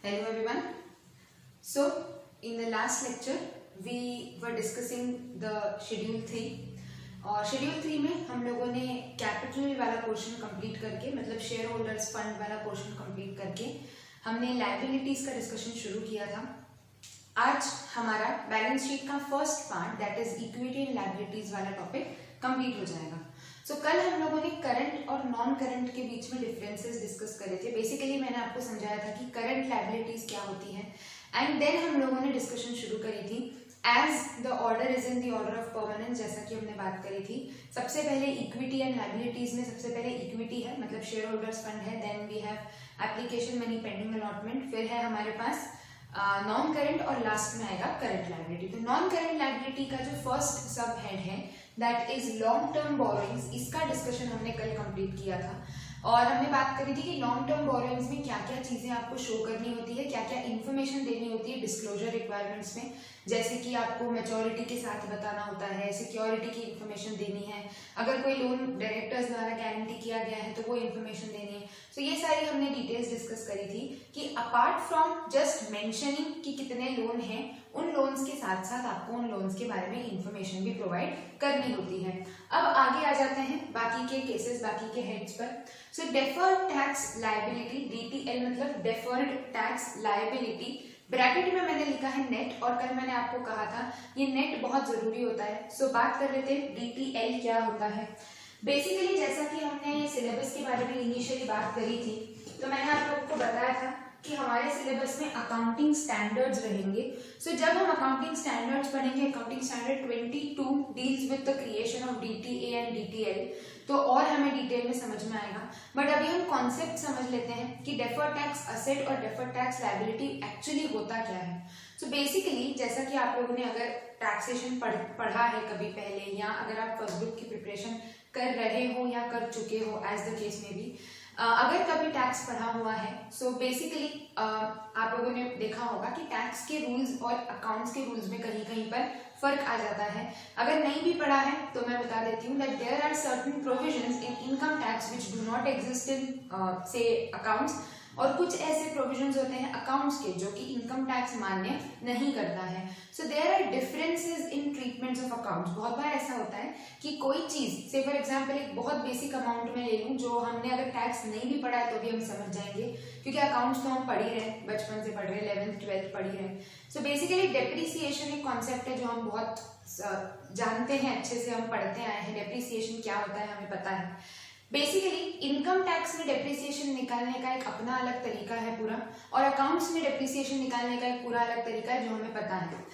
Hello everyone. So in the last lecture we were discussing the schedule 3 और schedule 3 में हम लोगों ने कैपिटल वाला पोर्शन कंप्लीट करके मतलब शेयर होल्डर्स फंड वाला पोर्शन कंप्लीट करके हमने लायबिलिटीज का डिस्कशन शुरू किया था। आज हमारा बैलेंस शीट का first part that is equity and liabilities वाला टॉपिक कंप्लीट हो जाएगा। सो कल हम लोगों ने करंट और नॉन करंट के बीच में डिफरेंसेस डिस्कस करे थे। बेसिकली मैंने आपको समझाया था कि करंट लायबिलिटीज क्या होती है एंड देन हम लोगों ने डिस्कशन शुरू करी थी as the order is in the order of permanence, जैसा कि हमने बात करी थी। सबसे पहले इक्विटी एंड लायबिलिटीज में सबसे पहले इक्विटी है मतलब शेयर होल्डर्स फंड है, then we have application money pending allotment, फिर है हमारे पास नॉन करंट और लास्ट में आएगा करंट लायबिलिटी। तो नॉन करंट लायबिलिटी का जो फर्स्ट सब हेड है that is long term borrowings, इसका डिस्कशन हमने कल कंप्लीट किया था और हमने बात करी थी कि लॉन्ग टर्म बोरोइंग्स में क्या क्या चीजें आपको शो करनी होती है, क्या क्या इन्फॉर्मेशन देनी होती है डिस्क्लोजर रिक्वायरमेंट्स में, जैसे कि आपको मैच्योरिटी के साथ बताना होता है, सिक्योरिटी की इन्फॉर्मेशन देनी है, अगर कोई लोन डायरेक्टर्स द्वारा गारंटी किया गया है तो वो इन्फॉर्मेशन देनी है। तो ये सारी हमने डिटेल्स डिस्कस करी थी कि अपार्ट फ्रॉम जस्ट मेंशनिंग कि कितने लोन हैं, उन लोन्स के साथ साथ आपको उन लोन्स के बारे में इंफॉर्मेशन भी प्रोवाइड करनी होती है। अब आगे आ जाते हैं बाकी के केसेस, बाकी के हेड्स पर। सो डेफर्ड टैक्स लायबिलिटी, डीटीएल मतलब डेफर्ड टैक्स लायबिलिटी, ब्रैकेट में मैंने लिखा है नेट और कल मैंने आपको कहा था ये नेट बहुत जरूरी होता है। सो बात कर रहे थे डीटीएल क्या होता है। बेसिकली जैसा कि हमने सिलेबस के बारे में इनिशियली बात करी थी तो मैंने आप लोगों को बताया था कि हमारे सिलेबस में अकाउंटिंग स्टैंडर्ड्स रहेंगे। सो जब हम अकाउंटिंग स्टैंडर्ड्स पढ़ेंगे, accounting standard 22 deals with the creation of DTA and DTL, तो और हमें डिटेल में समझ में आएगा। बट अभी हम कॉन्सेप्ट समझ लेते हैं कि डेफर्ड टैक्स असेट और डेफर्ड टैक्स लायबिलिटी एक्चुअली होता क्या है। सो बेसिकली जैसा कि आप लोगों ने अगर टैक्सेशन पढ़ा है कभी पहले या अगर आप फर्स्ट ग्रुप की प्रिपरेशन कर रहे हो या कर चुके हो एज द केस में भी, अगर कभी टैक्स पढ़ा हुआ है सो बेसिकली आप लोगों ने देखा होगा कि टैक्स के रूल्स और अकाउंट्स के रूल्स में कहीं कहीं पर फर्क आ जाता है। अगर नहीं भी पढ़ा है तो मैं बता देती हूँ that there are certain provisions in income tax which do not exist in से अकाउंट्स, और कुछ ऐसे प्रोविजंस होते हैं अकाउंट्स के जो कि इनकम टैक्स मान्य नहीं करता है। So there are differences in treatments of accounts. बहुत बार ऐसा होता है कि कोई चीज से फॉर एग्जांपल एक बहुत बेसिक अमाउंट में ले लूं जो हमने अगर टैक्स नहीं भी पढ़ा है तो भी हम समझ जाएंगे, क्योंकि अकाउंट्स तो हम पढ़ ही रहे, बचपन से पढ़ रहे, 11th 12th पढ़ ही रहे। सो बेसिकली डेप्रिसिएशन एक कॉन्सेप्ट है जो हम बहुत जानते हैं, अच्छे से हम पढ़ते आए हैं। डेप्रिसिएशन क्या होता है हमें पता है। बेसिकली इनकम टैक्स में डेप्रिसिएशन निकालने का एक अपना अलग तरीका है पूरा, और अकाउंट्स में डेप्रिसिएशन निकालने का एक पूरा अलग तरीका है जो हमें पता है।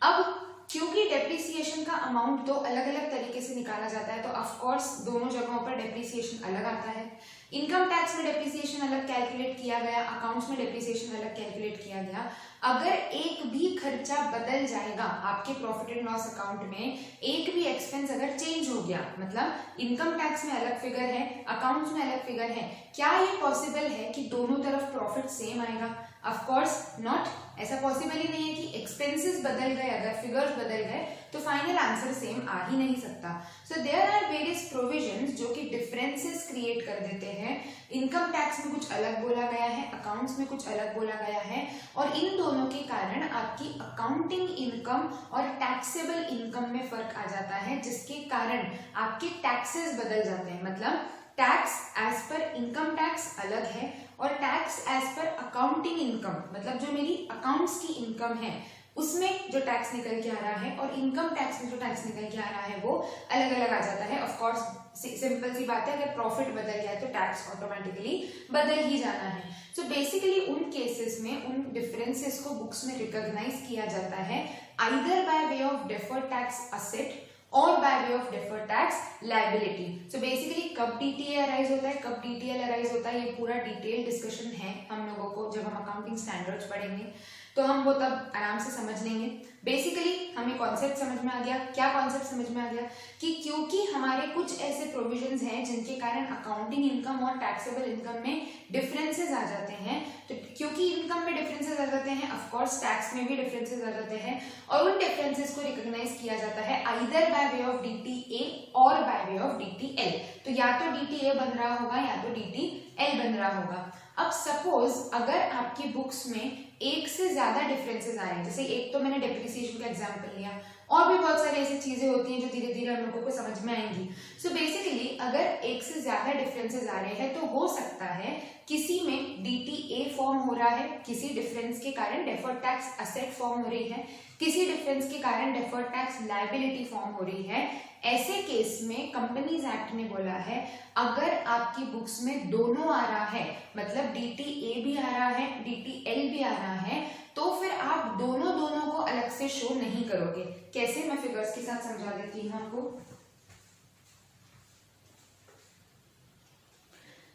अब क्योंकि डेप्रिसिएशन का अमाउंट तो अलग अलग तरीके से निकाला जाता है तो ऑफ कोर्स दोनों जगहों पर डेप्रिसिएशन अलग आता है। इनकम टैक्स में डेप्रिसिएशन अलग कैलकुलेट किया गया, अकाउंट्स में डेप्रिसिएशन अलग कैलकुलेट किया गया। अगर एक भी खर्चा बदल जाएगा आपके प्रॉफिट एंड लॉस अकाउंट में, एक भी एक्सपेंस अगर चेंज हो गया, मतलब इनकम टैक्स में अलग फिगर है, अकाउंट्स में अलग फिगर है, क्या ये पॉसिबल है कि दोनों तरफ प्रॉफिट सेम आएगा? ऑफ कोर्स नॉट, ऐसा पॉसिबल ही नहीं है कि एक्सपेंसेस बदल गए, अगर फिगर्स बदल गए तो फाइनल आंसर सेम आ ही नहीं सकता। So there are various provisions जो कि डिफरेंसेस क्रिएट कर देते हैं। इनकम टैक्स में कुछ अलग बोला गया है, अकाउंट्स में कुछ अलग बोला गया है, और इन दोनों के कारण आपकी अकाउंटिंग इनकम और टैक्सेबल इनकम में फर्क आ जाता है, जिसके कारण आपके टैक्सेस बदल जाते हैं। मतलब tax as per income tax अलग है और tax as per accounting income, मतलब जो मेरी अकाउंट्स की इनकम है उसमें जो टैक्स निकल के आ रहा है और इनकम टैक्स में जो टैक्स निकल के आ रहा है वो अलग अलग आ जाता है। ऑफ कोर्स सिंपल सी बात है, अगर प्रॉफिट बदल गया है तो टैक्स ऑटोमेटिकली बदल ही जाना है। सो बेसिकली उन केसेस में उन डिफरेंसेस को बुक्स में रिकॉग्नाइज किया जाता है either by way of deferred tax asset और by way of deferred tax liability. So basically कब डीटीए अराइज होता है, कब डीटीएल अराइज होता है, ये पूरा डिटेल डिस्कशन है हम लोगों को जब हम अकाउंटिंग स्टैंडर्ड्स पढ़ेंगे तो हम वो तब आराम से समझ लेंगे। बेसिकली हमें कॉन्सेप्ट समझ में आ गया। क्या कॉन्सेप्ट समझ में आ गया कि क्योंकि हमारे कुछ ऐसे प्रोविजंस हैं जिनके कारण अकाउंटिंग इनकम और टैक्सेबल इनकम में डिफरेंसेस आ जाते हैं, तो क्योंकि इनकम में डिफरेंसेस आ जाते हैं ऑफ कोर्स टैक्स में भी डिफरेंसेस आ जाते हैं, और उन डिफरेंसेस को रिकॉग्नाइज किया जाता है either by way of DTA और बाय वे ऑफ डीटीएल। तो या तो डीटीए बन रहा होगा या तो डीटीएल बन रहा होगा। अब सपोज अगर आपकी बुक्स में एक से ज्यादा डिफरेंसेस आ रहे हैं, जैसे एक तो मैंने डेप्रिसिएशन का एग्जांपल लिया, और भी बहुत सारी ऐसी चीजें होती हैं जो धीरे धीरे हम लोगों को समझ में आएंगी। सो बेसिकली अगर एक से ज्यादा डिफरेंसेस आ रहे हैं तो हो सकता है किसी में DTA फॉर्म हो रहा है, किसी डिफरेंस के कारण डेफर्ड टैक्स असेट फॉर्म हो रही है, किसी डिफरेंस के कारण डेफर्ड टैक्स लायबिलिटी फॉर्म हो रही है। ऐसे केस में कंपनीज एक्ट ने बोला है अगर आपकी बुक्स में दोनों आ रहा है, मतलब DTA भी आ रहा है, DTL भी आ रहा है, तो फिर आप दोनों को अलग से शो नहीं करोगे। कैसे, मैं फिगर्स के साथ समझा देती हूँ आपको।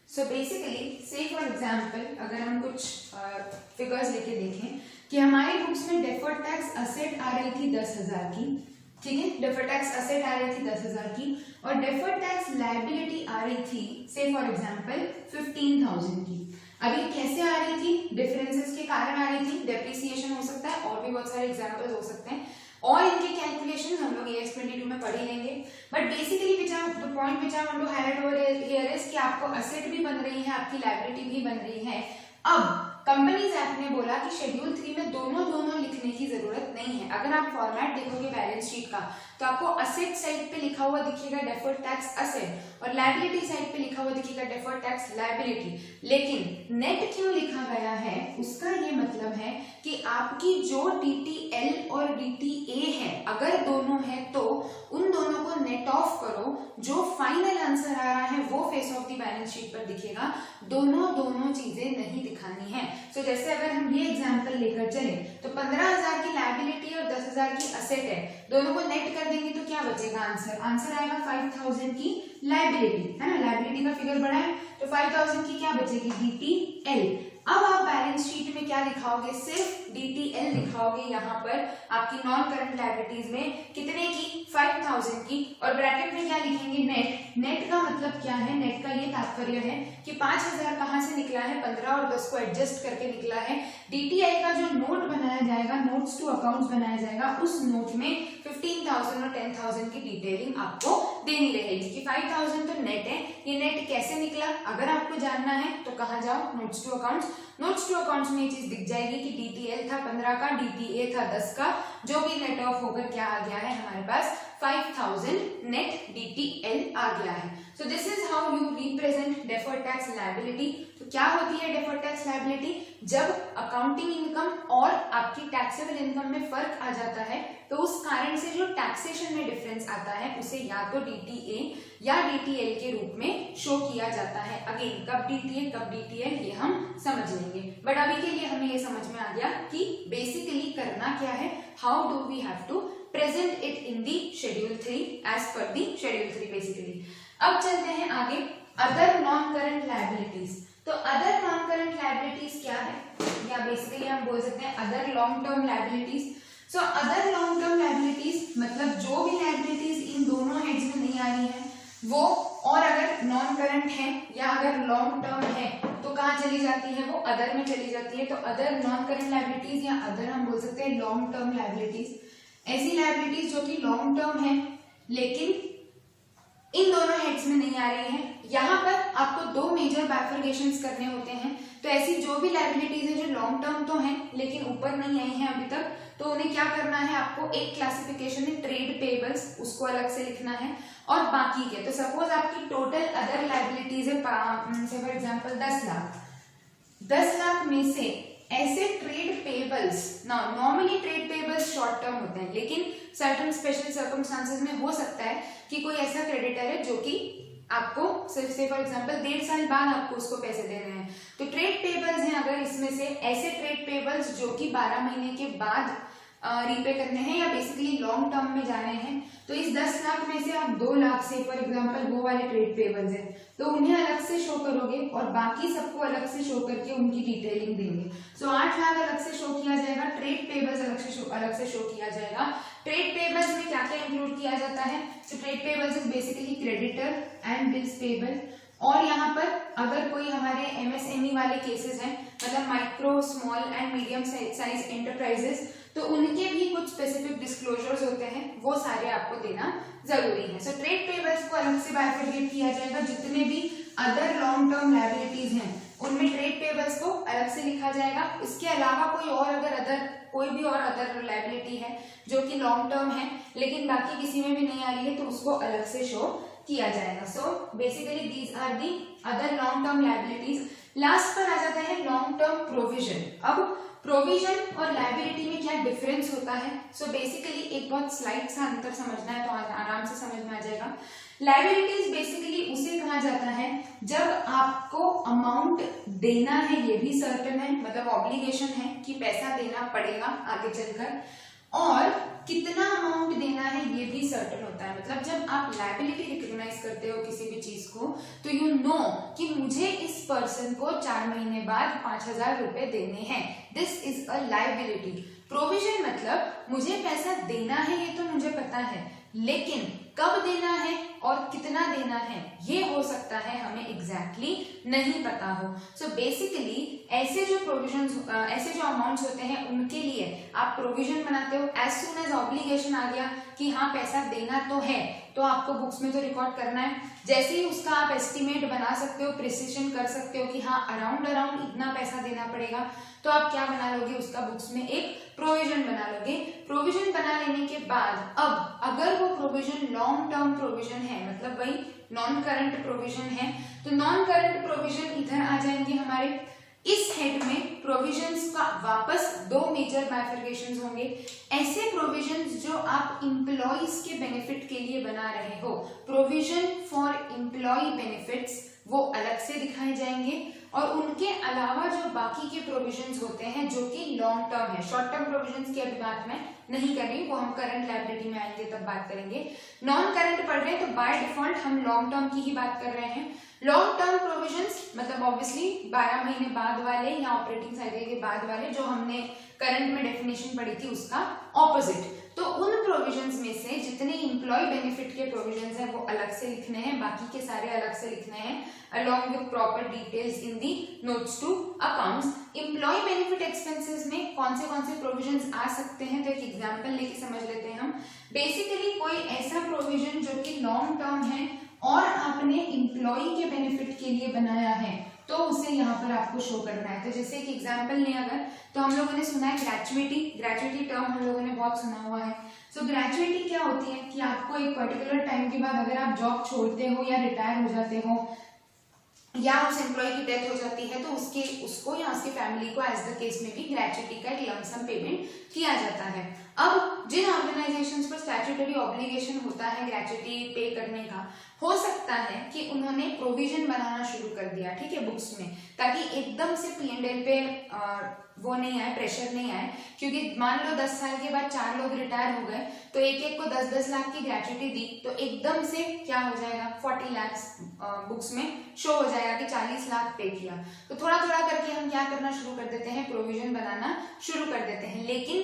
सो बेसिकली से फॉर एग्जाम्पल अगर हम कुछ फिगर्स लेके देखें कि हमारी बुक्स में डेफर्ड टैक्स असेट आ रही थी 10,000 की, ठीक है, डेफर्ड टैक्स असेट आ रही थी 10,000 की, और डेफर्ड टैक्स लायबिलिटी आ रही थी से फॉर एग्जाम्पल 15,000 की। अब ये कैसे आ रही थी? डिफरेंसेस के कारण आ रही थी, डेप्रिसिएशन हो सकता है, और भी बहुत सारे एग्जांपल्स हो सकते हैं, और इनके कैलकुलेशन हम लोग AS 22 में पढ़ ही लेंगे। But basically the point which I want to highlight over here is कि आपको असेट भी बन रही है, आपकी लायबिलिटी भी बन रही है। अब कंपनीज एक्ट ने बोला कि शेड्यूल 3 में दोनों लिखने की जरूरत नहीं है। अगर आप फॉर्मेट देखोगे बैलेंस शीट का तो आपको असेट साइड पे लिखा हुआ दिखेगा डेफर्ड टैक्स असेट, और लायबिलिटी साइड पे लिखा हुआ दिखेगा डेफर्ड टैक्स लायबिलिटी। लेकिन नेट क्यों लिखा गया है उसका ये मतलब है कि आपकी जो DTL और DTA है, अगर दोनों है तो उन दोनों को नेट ऑफ करो, जो फाइनल आंसर आ रहा है वो face of the balance sheet पर दिखेगा, दोनों चीजें नहीं दिखानी है। सो जैसे अगर हम ये एग्जांपल लेकर चले तो 15,000 की लायबिलिटी और 10,000 की असेट है, दोनों को नेट कर देंगे तो क्या बचेगा? आंसर आएगा 5,000 की लायबिलिटी, है ना, लायबिलिटी का फिगर बड़ा है तो 5,000 की क्या बचेगी? DTL। अब आप बैलेंस शीट में क्या दिखाओगे? सिर्फ DTL दिखाओगे। यहाँ पर आपकी नॉन करंट लायबिलिटीज में कितने की? 5,000 की, और ब्रैकेट में क्या लिखेंगे? नेट का मतलब क्या है? नेट का ये तात्पर्य है कि 5,000 कहाँ से निकला है? 15 और 10 को एडजस्ट करके निकला है। DTI का जो नोट बनाया जाएगा, नोट्स टू अकाउंट्स बनाया जाएगा, उस नोट में 15,000 और 10,000 की डिटेलिंग आपको देनी रहेगी कि 5,000 तो नेट है। ये नेट कैसे निकला अगर आपको जानना है तो कहाँ जाओ? Notes to accounts. Notes to accounts में ये चीज दिख जाएगी कि DTL था 15 का, DTA था 10 का, जो भी नेट ऑफ होकर क्या आ गया है हमारे पास? 5,000 नेट DTL आ गया है। So this is how you represent deferred tax liability. तो क्या होती है डेफर्ड टैक्स लायबिलिटी? जब अकाउंटिंग इनकम और आपकी टैक्सेबल इनकम में फर्क आ जाता है तो उस कारण से जो टैक्सेशन में डिफरेंस आता है उसे या तो DTA या DTL के रूप में शो किया जाता है। अगेन कब DTA कब DTL ये हम समझ लेंगे, बट अभी के लिए हमें ये समझ में आ गया कि बेसिकली करना क्या है, how do we have to present it in the schedule 3 as per the schedule 3 basically. अब चलते हैं आगे, अदर नॉन करंट लायबिलिटीज। तो अदर नॉन करंट लायबिलिटीज क्या है, या बेसिकली हम बोल सकते हैं other long term liabilities. So other long term liabilities मतलब जो भी लायबिलिटीज इन दोनों हेड्स में नहीं आ रही है वो, और अगर नॉन करंट है या अगर लॉन्ग टर्म है तो कहाँ चली जाती है? वो अदर में चली जाती है। तो अदर नॉन करंट लायबिलिटीज या अदर हम बोल सकते हैं लॉन्ग टर्म लायबिलिटीज, ऐसी लायबिलिटीज जो कि लॉन्ग टर्म है लेकिन इन दोनों हेड्स में नहीं आ रही है। यहाँ पर आपको दो मेजर बाइफर्केशंस करने होते हैं। तो ऐसी जो भी लायबिलिटीज है जो लॉन्ग टर्म तो हैं लेकिन ऊपर नहीं आई हैं अभी तक, तो उन्हें क्या करना है? आपको एक क्लासिफिकेशन है ट्रेड पेबल्स, उसको अलग से लिखना है, और बाकी के तो सपोज आपकी टोटल अदर लायबिलिटीज है फॉर एग्जांपल 10 लाख। 10 लाख में से ऐसे trade payables, normally trade payables short term होते हैं लेकिन सर्टेन स्पेशल सर्कमस्टांसेस में हो सकता है कि कोई ऐसा क्रेडिटर है जो कि आपको से फॉर एग्जांपल 1.5 साल बाद आपको उसको पैसे देने हैं, तो ट्रेड पेबल्स हैं अगर इसमें से ऐसे ट्रेड पेबल्स जो कि 12 महीने के बाद रीपे करने हैं या बेसिकली लॉन्ग टर्म में जाने हैं, तो इस 10 लाख में से आप 2 लाख से फॉर एग्जांपल वो वाले ट्रेड पेबल्स हैं तो उन्हें अलग से शो करोगे और बाकी सबको अलग से शो करके उनकी डिटेलिंग देंगे। सो 8 लाख अलग से शो किया जाएगा, ट्रेड पेबल्स अलग से शो किया जाएगा। ट्रेड पेबल्स में क्या क्या इंक्लूड किया जाता है? तो trade payables is basically creditor and bills payable, और यहाँ पर अगर कोई हमारे MSME वाले केसेस हैं, मतलब micro small and medium size enterprises, तो उनके भी कुछ स्पेसिफिक डिस्क्लोजर्स होते हैं, वो सारे आपको देना जरूरी है। सो ट्रेड पेबल्स को अलग से बाइफरकेट किया जाएगा। जितने भी अदर लॉन्ग टर्म लायबिलिटीज हैं उनमें ट्रेड पेबल्स को अलग से लिखा जाएगा। इसके अलावा कोई भी और अदर लायबिलिटी है जो कि लॉन्ग टर्म है लेकिन बाकी किसी में भी नहीं आ रही है तो उसको अलग से शो किया जाएगा। So basically these are the other long term liabilities. Last पर आ जाता है लॉन्ग टर्म प्रोविजन। अब प्रोविजन और लायबिलिटी में क्या डिफरेंस होता है? सो बेसिकली एक बहुत स्लाइड सा अंतर समझना है तो आराम से समझ में आ जाएगा। लायबिलिटीज बेसिकली उसे कहा जाता है जब आपको अमाउंट देना है ये भी सर्टेन है, मतलब ऑब्लिगेशन है कि पैसा देना पड़ेगा आगे चलकर, और कितना अमाउंट देना है ये भी सर्टेन होता है। मतलब जब आप लायबिलिटी रिकॉग्नाइज करते हो किसी भी चीज को तो यू नो कि मुझे इस पर्सन को 4 महीने बाद 5,000 रुपए देने हैं, this is a liability. Provision मतलब मुझे पैसा देना है ये तो मुझे पता है, लेकिन कब देना है और कितना देना है ये हो सकता है हमें एग्जैक्टली नहीं पता हो। सो बेसिकली ऐसे जो अमाउंट्स होते हैं उनके लिए आप प्रोविजन बनाते हो। एज सून एज ऑब्लिगेशन आ गया कि हाँ पैसा देना तो है तो आपको बुक्स में तो रिकॉर्ड करना है। जैसे ही उसका आप एस्टिमेट बना सकते हो, प्रिसिजन कर सकते हो कि हाँ अराउंड इतना पैसा देना पड़ेगा, तो आप क्या बना लोगे उसका बुक्स में एक प्रोविजन बना लोगे। प्रोविजन बना लेने के बाद अब अगर वो प्रोविजन लॉन्ग टर्म प्रोविजन है, मतलब वही नॉन करंट प्रोविजन है, तो नॉन करंट प्रोविजन इधर आ जाएंगे हमारे। इस हेड में प्रोविजंस का वापस 2 मेजर बाइफर्केशंस होंगे। ऐसे प्रोविजंस जो आप इंप्लॉइज के बेनिफिट के लिए बना रहे हो, प्रोविजन फॉर इंप्लॉय बेनिफिट्स, वो अलग से दिखाए जाएंगे। और उनके अलावा जो बाकी के प्रोविजंस होते हैं जो कि लॉन्ग टर्म है, शॉर्ट टर्म प्रोविजंस की अभी बात मैं नहीं कर रही, वो हम करंट लायबिलिटी में आएंगे तब बात करेंगे। नॉन करंट पढ़ रहे हैं तो बाय डिफॉल्ट हम लॉन्ग टर्म की ही बात कर रहे हैं। लॉन्ग टर्म प्रोविजंस मतलब ऑब्वियसली 12 महीने बाद वाले या ऑपरेटिंग साइकिल के बाद वाले, जो हमने करंट में डेफिनेशन पढ़ी थी उसका ऑपोजिट। तो उन प्रोविजंस में से जितने इंप्लॉय बेनिफिट के प्रोविजंस हैं वो अलग से लिखने हैं, बाकी के सारे अलग से लिखने हैं along with proper details in the notes to accounts। Employee benefit expenses में कौन से प्रोविजंस आ सकते हैं तो एक एग्जांपल लेके समझ लेते हैं हम। बेसिकली कोई ऐसा प्रोविजन जो कि लॉन्ग टर्म है और आपने एम्प्लॉय के बेनिफिट के लिए बनाया है तो उसे यहाँ पर आपको शो करना है। तो जैसे एक एग्जांपल लें अगर, तो हम लोगों ने सुना है ग्रेचुइटी टर्म हम लोगों ने बहुत सुना हुआ है। सो ग्रेचुइटी क्या होती है कि आपको एक पर्टिकुलर टाइम के बाद अगर आप जॉब छोड़ते हो या रिटायर हो जाते हो या उस एम्प्लॉय की डेथ हो जाती है तो उसको या उसकी फैमिली को एज द केस में भी ग्रेचुइटी का एक लमसम पेमेंट किया जाता है। अब जिन ऑर्गेनाइजेशंस पर स्टैट्यूटरी ऑब्लिगेशन होता है ग्रेचुइटी पे करने का, हो सकता है कि उन्होंने प्रोविजन बनाना शुरू कर दिया, ठीक है, बुक्स में, ताकि एकदम से P&L पे वो नहीं आए, प्रेशर नहीं आए। क्योंकि मान लो 10 साल के बाद 4 लोग रिटायर हो गए तो एक को 10-10 लाख की ग्रेचुइटी दी तो एकदम से क्या हो जाएगा 40 लाख बुक्स में शो हो जाएगा कि 40 लाख पे किया। तो थोड़ा थोड़ा करके हम क्या करना शुरू कर देते हैं, प्रोविजन बनाना शुरू कर देते हैं। लेकिन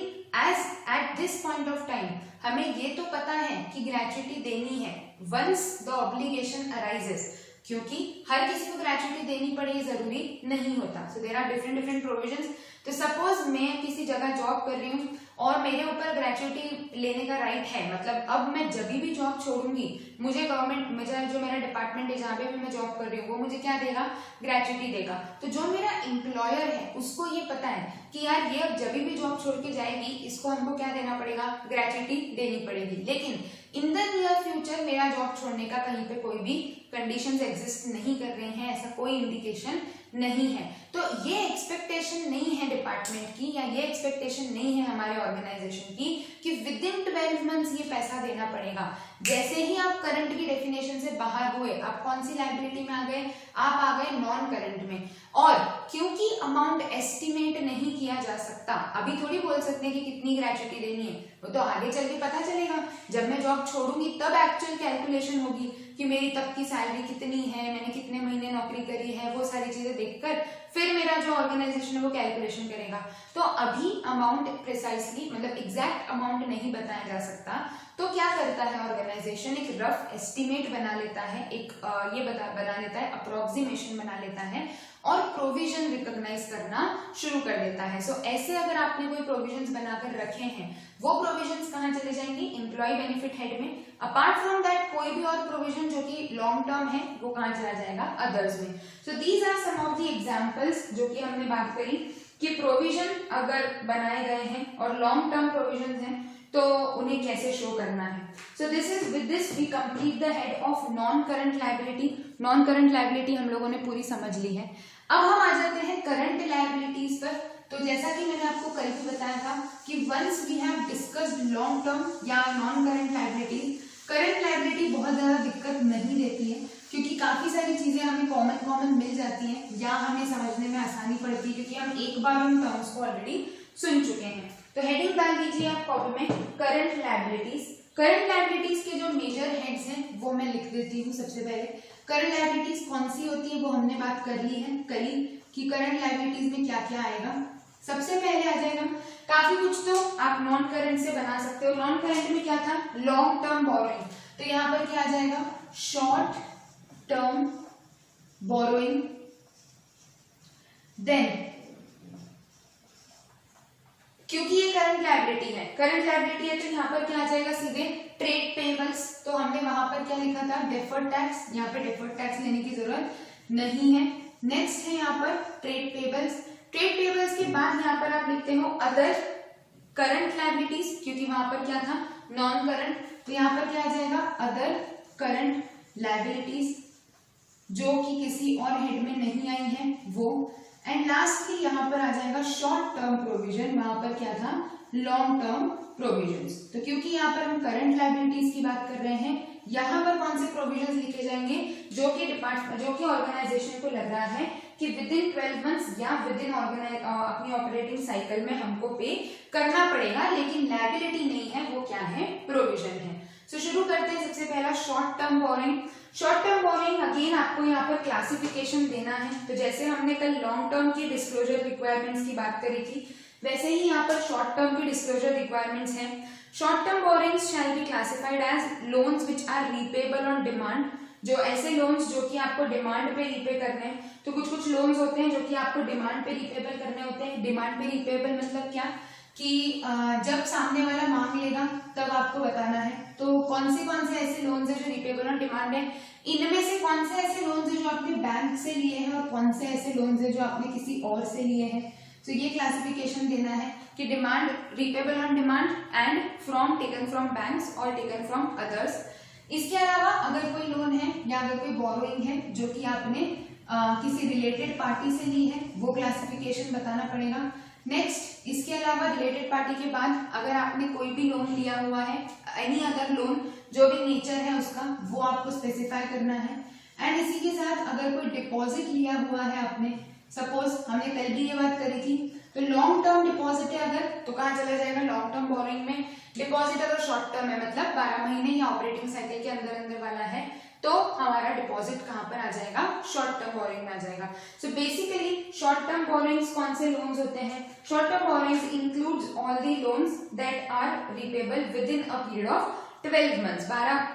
at this point of time हमें ये तो पता है कि ग्रेचुइटी देनी है वंस द ऑब्लिगेशन अराइजेस, क्योंकि हर किसी को ग्रेचुइटी देनी पड़े ये जरूरी नहीं होता। So there are different provisions. तो सपोज मैं किसी जगह जॉब कर रही हूँ और मेरे ऊपर ग्रेचुइटी लेने का राइट है, मतलब अब मैं जब भी जॉब छोड़ूंगी मुझे गवर्नमेंट जो मेरा डिपार्टमेंट है जहाँ पे भी मैं जॉब कर रही हूँ वो मुझे क्या देगा, ग्रेचुइटी देगा। तो जो मेरा एम्प्लॉयर है उसको ये पता है कि यार ये अब जब भी जॉब छोड़ के जाएगी इसको हमको क्या देना पड़ेगा, ग्रेचुइटी देनी पड़ेगी। लेकिन इन द नियर फ्यूचर मेरा जॉब छोड़ने का कहीं पे कोई भी कंडीशंस एग्जिस्ट नहीं कर रहे हैं, ऐसा कोई इंडिकेशन नहीं है। तो ये एक्सपेक्टेशन नहीं है डिपार्टमेंट की या ये एक्सपेक्टेशन नहीं है हमारे ऑर्गेनाइजेशन की कि विद इन 12 मंथ्स ये पैसा देना पड़ेगा। जैसे ही आप करंट की डेफिनेशन से बाहर हुए, आप कौन सी लायबिलिटी में आ गए, आप आ गए नॉन करंट में। और क्योंकि अमाउंट एस्टिमेट नहीं किया जा सकता, अभी थोड़ी बोल सकते हैं कि कितनी ग्रेचुइटी देनी है, वो तो आगे चल के पता चलेगा। जब मैं जॉब छोड़ूंगी तब एक्चुअल कैलकुलेशन होगी कि मेरी तब की सैलरी कितनी है, मैंने कितने महीने नौकरी करी है, वो सारी चीजें देखकर फिर मेरा जो ऑर्गेनाइजेशन है वो कैलकुलेशन करेगा। तो अभी अमाउंट प्रिसाइसली मतलब एग्जैक्ट अमाउंट नहीं बताया जा सकता। तो क्या करता है ऑर्गेनाइजेशन, एक रफ एस्टिमेट बना लेता है, एक बना लेता है, अप्रोक्सीमेशन बना लेता है और प्रोविजन रिकॉग्नाइज करना शुरू कर देता है। सो ऐसे अगर आपने कोई प्रोविजंस बनाकर रखे हैं, वो प्रोविजंस कहाँ चले जाएंगे, एम्प्लॉय बेनिफिट हेड में। अपार्ट फ्रॉम दैट कोई भी और प्रोविजन जो कि लॉन्ग टर्म है वो कहाँ चला जाएगा, अदर्स में। So these are some of the examples जो कि हमने बात करी कि प्रोविजन अगर बनाए गए हैं और लॉन्ग टर्म प्रोविजन हैं तो उन्हें कैसे शो करना है। So this is with this we complete the head of non current liability. Non current liability हम लोगों ने पूरी समझ ली है। अब हम आ जाते हैं करंट लायबिलिटीज पर। तो जैसा कि मैंने आपको कल भी बताया था कि once we have discussed long term या non current liability, current liability बहुत ज्यादा दिक्कत नहीं देती है क्योंकि काफी सारी चीजें हमें कॉमन मिल जाती हैं या हमें समझने में आसानी पड़ती है क्योंकि हम एक बार उन टर्म्स को ऑलरेडी सुन चुके हैं। तो हेडिंग डाल दीजिए आप कॉपी में, करंट लायबिलिटीज। करंट लायबिलिटीज के जो मेजर हेड्स हैं वो मैं लिख देती हूँ। सबसे पहले करंट लायबिलिटीज कौन सी होती है वो हमने बात कर ली है कल कि करंट लायबिलिटीज में क्या क्या आएगा। सबसे पहले आ जाएगा, काफी कुछ तो आप नॉन करंट से बना सकते हो। नॉन करंट में क्या था, लॉन्ग टर्म बोरोइंग, तो यहाँ पर क्या आ जाएगा, शॉर्ट टर्म बोरोइंग। देन क्योंकि ये करंट लायबिलिटी है, करंट लायबिलिटी है तो यहाँ पर क्या आ जाएगा, सीधे ट्रेड पेबल्स। तो हमने वहां पर क्या लिखा था, डेफर्ड टैक्स, यहाँ पे डेफर्ड टैक्स लेने की जरूरत नहीं है। नेक्स्ट है यहाँ पर ट्रेड पेबल्स। ट्रेड पेबल्स के बाद यहाँ पर आप लिखते हो अदर करंट लायबिलिटीज, क्योंकि वहां पर क्या था, नॉन करंट, तो यहाँ पर क्या आ जाएगा, अदर करंट लायबिलिटीज जो कि किसी और हेड में नहीं आई है वो। एंड लास्टली यहाँ पर आ जाएगा शॉर्ट टर्म प्रोविजन, वहां पर क्या था, लॉन्ग टर्म प्रोविजंस। तो क्योंकि यहाँ पर हम करंट लायबिलिटीज की बात कर रहे हैं, यहाँ पर कौन से प्रोविजंस लिखे जाएंगे, जो कि ऑर्गेनाइजेशन को लग रहा है कि विद इन 12 मंथ्स या विद इन अपनी ऑपरेटिंग साइकिल में हमको पे करना पड़ेगा, लेकिन लायबिलिटी नहीं है, वो क्या है, प्रोविजन है। सो शुरू करते हैं। सबसे पहला short term borrowing. Short term borrowing again आपको यहाँ पर क्लासिफिकेशन देना है। तो जैसे हमने कल लॉन्ग टर्म की डिस्क्लोजर रिक्वायरमेंट्स की बात करी थी, वैसे ही यहाँ पर शॉर्ट टर्म की डिस्क्लोजर रिक्वायरमेंट्स हैं। Short term borrowings shall be classified as loans which are repayable on demand. जो ऐसे लोन्स जो कि आपको डिमांड पे रीपे करने हैं, तो कुछ लोन्स होते हैं जो कि आपको डिमांड पे रीपेबल करने होते हैं। डिमांड पे रीपेबल मतलब क्या, कि जब सामने वाला मांग लेगा तब आपको बताना है। तो कौन से ऐसे लोन्स हैं जो रीपेबल ऑन डिमांड है, इनमें से कौन से ऐसे लोन्स हैं जो आपने बैंक से लिए हैं और कौन से ऐसे लोन्स हैं जो आपने किसी और से लिए हैं। तो ये क्लासिफिकेशन देना है कि demand, repayable on demand and from, taken from banks और टेकन फ्रॉम अदर्स। इसके अलावा अगर कोई लोन है या अगर कोई बोरोइंग है जो कि आपने किसी रिलेटेड पार्टी से ली है, वो क्लासिफिकेशन बताना पड़ेगा। नेक्स्ट, इसके अलावा रिलेटेड पार्टी के बाद अगर आपने कोई भी लोन लिया हुआ है, एनी अदर लोन, जो भी नेचर है उसका, वो आपको स्पेसिफाई करना है। एंड इसी के साथ अगर कोई डिपॉजिट लिया हुआ है आपने, सपोज हमने कल भी ये बात करी थी, तो लॉन्ग टर्म डिपॉजिट है अगर, तो कहाँ चला जाएगा, लॉन्ग टर्म बोरोइंग में। डिपॉजिट अगर शॉर्ट टर्म है, मतलब 12 महीने या ऑपरेटिंग साइकिल के अंदर वाला है, तो हमारा डिपॉजिट कहाँ पर आ जाएगा, शॉर्ट टर्म बोरोइंग में आ जाएगा। So basically short term borrowings कौन से लोन्स होते हैं, short term borrowings includes all the loans that are repayable within a period of 12 months. 12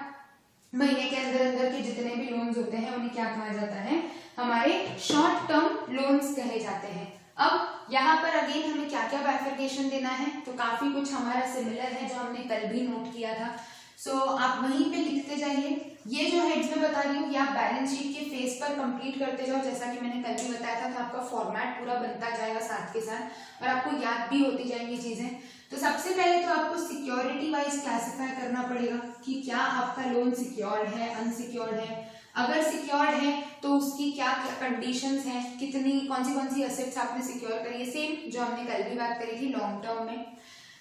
महीने के अंदर के जितने भी लोन्स होते हैं उन्हें क्या कहा जाता है, हमारे शॉर्ट टर्म लोन्स कहे जाते हैं। अब यहाँ पर अगेन हमें क्या क्या बाइफरकेशन देना है, तो काफी कुछ हमारा सिमिलर है जो हमने कल भी नोट किया था। सो आप वहीं पे लिखते जाइए। ये जो हेड्स में बता रही हूँ ये आप बैलेंस शीट के फेस पर कंप्लीट करते जाओ, जैसा कि मैंने कल भी बताया था, तो आपका फॉर्मेट पूरा बनता जाएगा साथ के साथ और आपको याद भी होती जाएंगी चीजें। तो सबसे पहले तो आपको सिक्योरिटी वाइज क्लासिफाई करना पड़ेगा कि क्या आपका लोन सिक्योर्ड है, अनसिक्योर्ड है। अगर सिक्योर्ड है तो उसकी क्या कंडीशंस हैं, कितनी कौन सी एसेट्स आपने सिक्योर करी है, सेम जो हमने कल भी बात करी थी लॉन्ग टर्म में।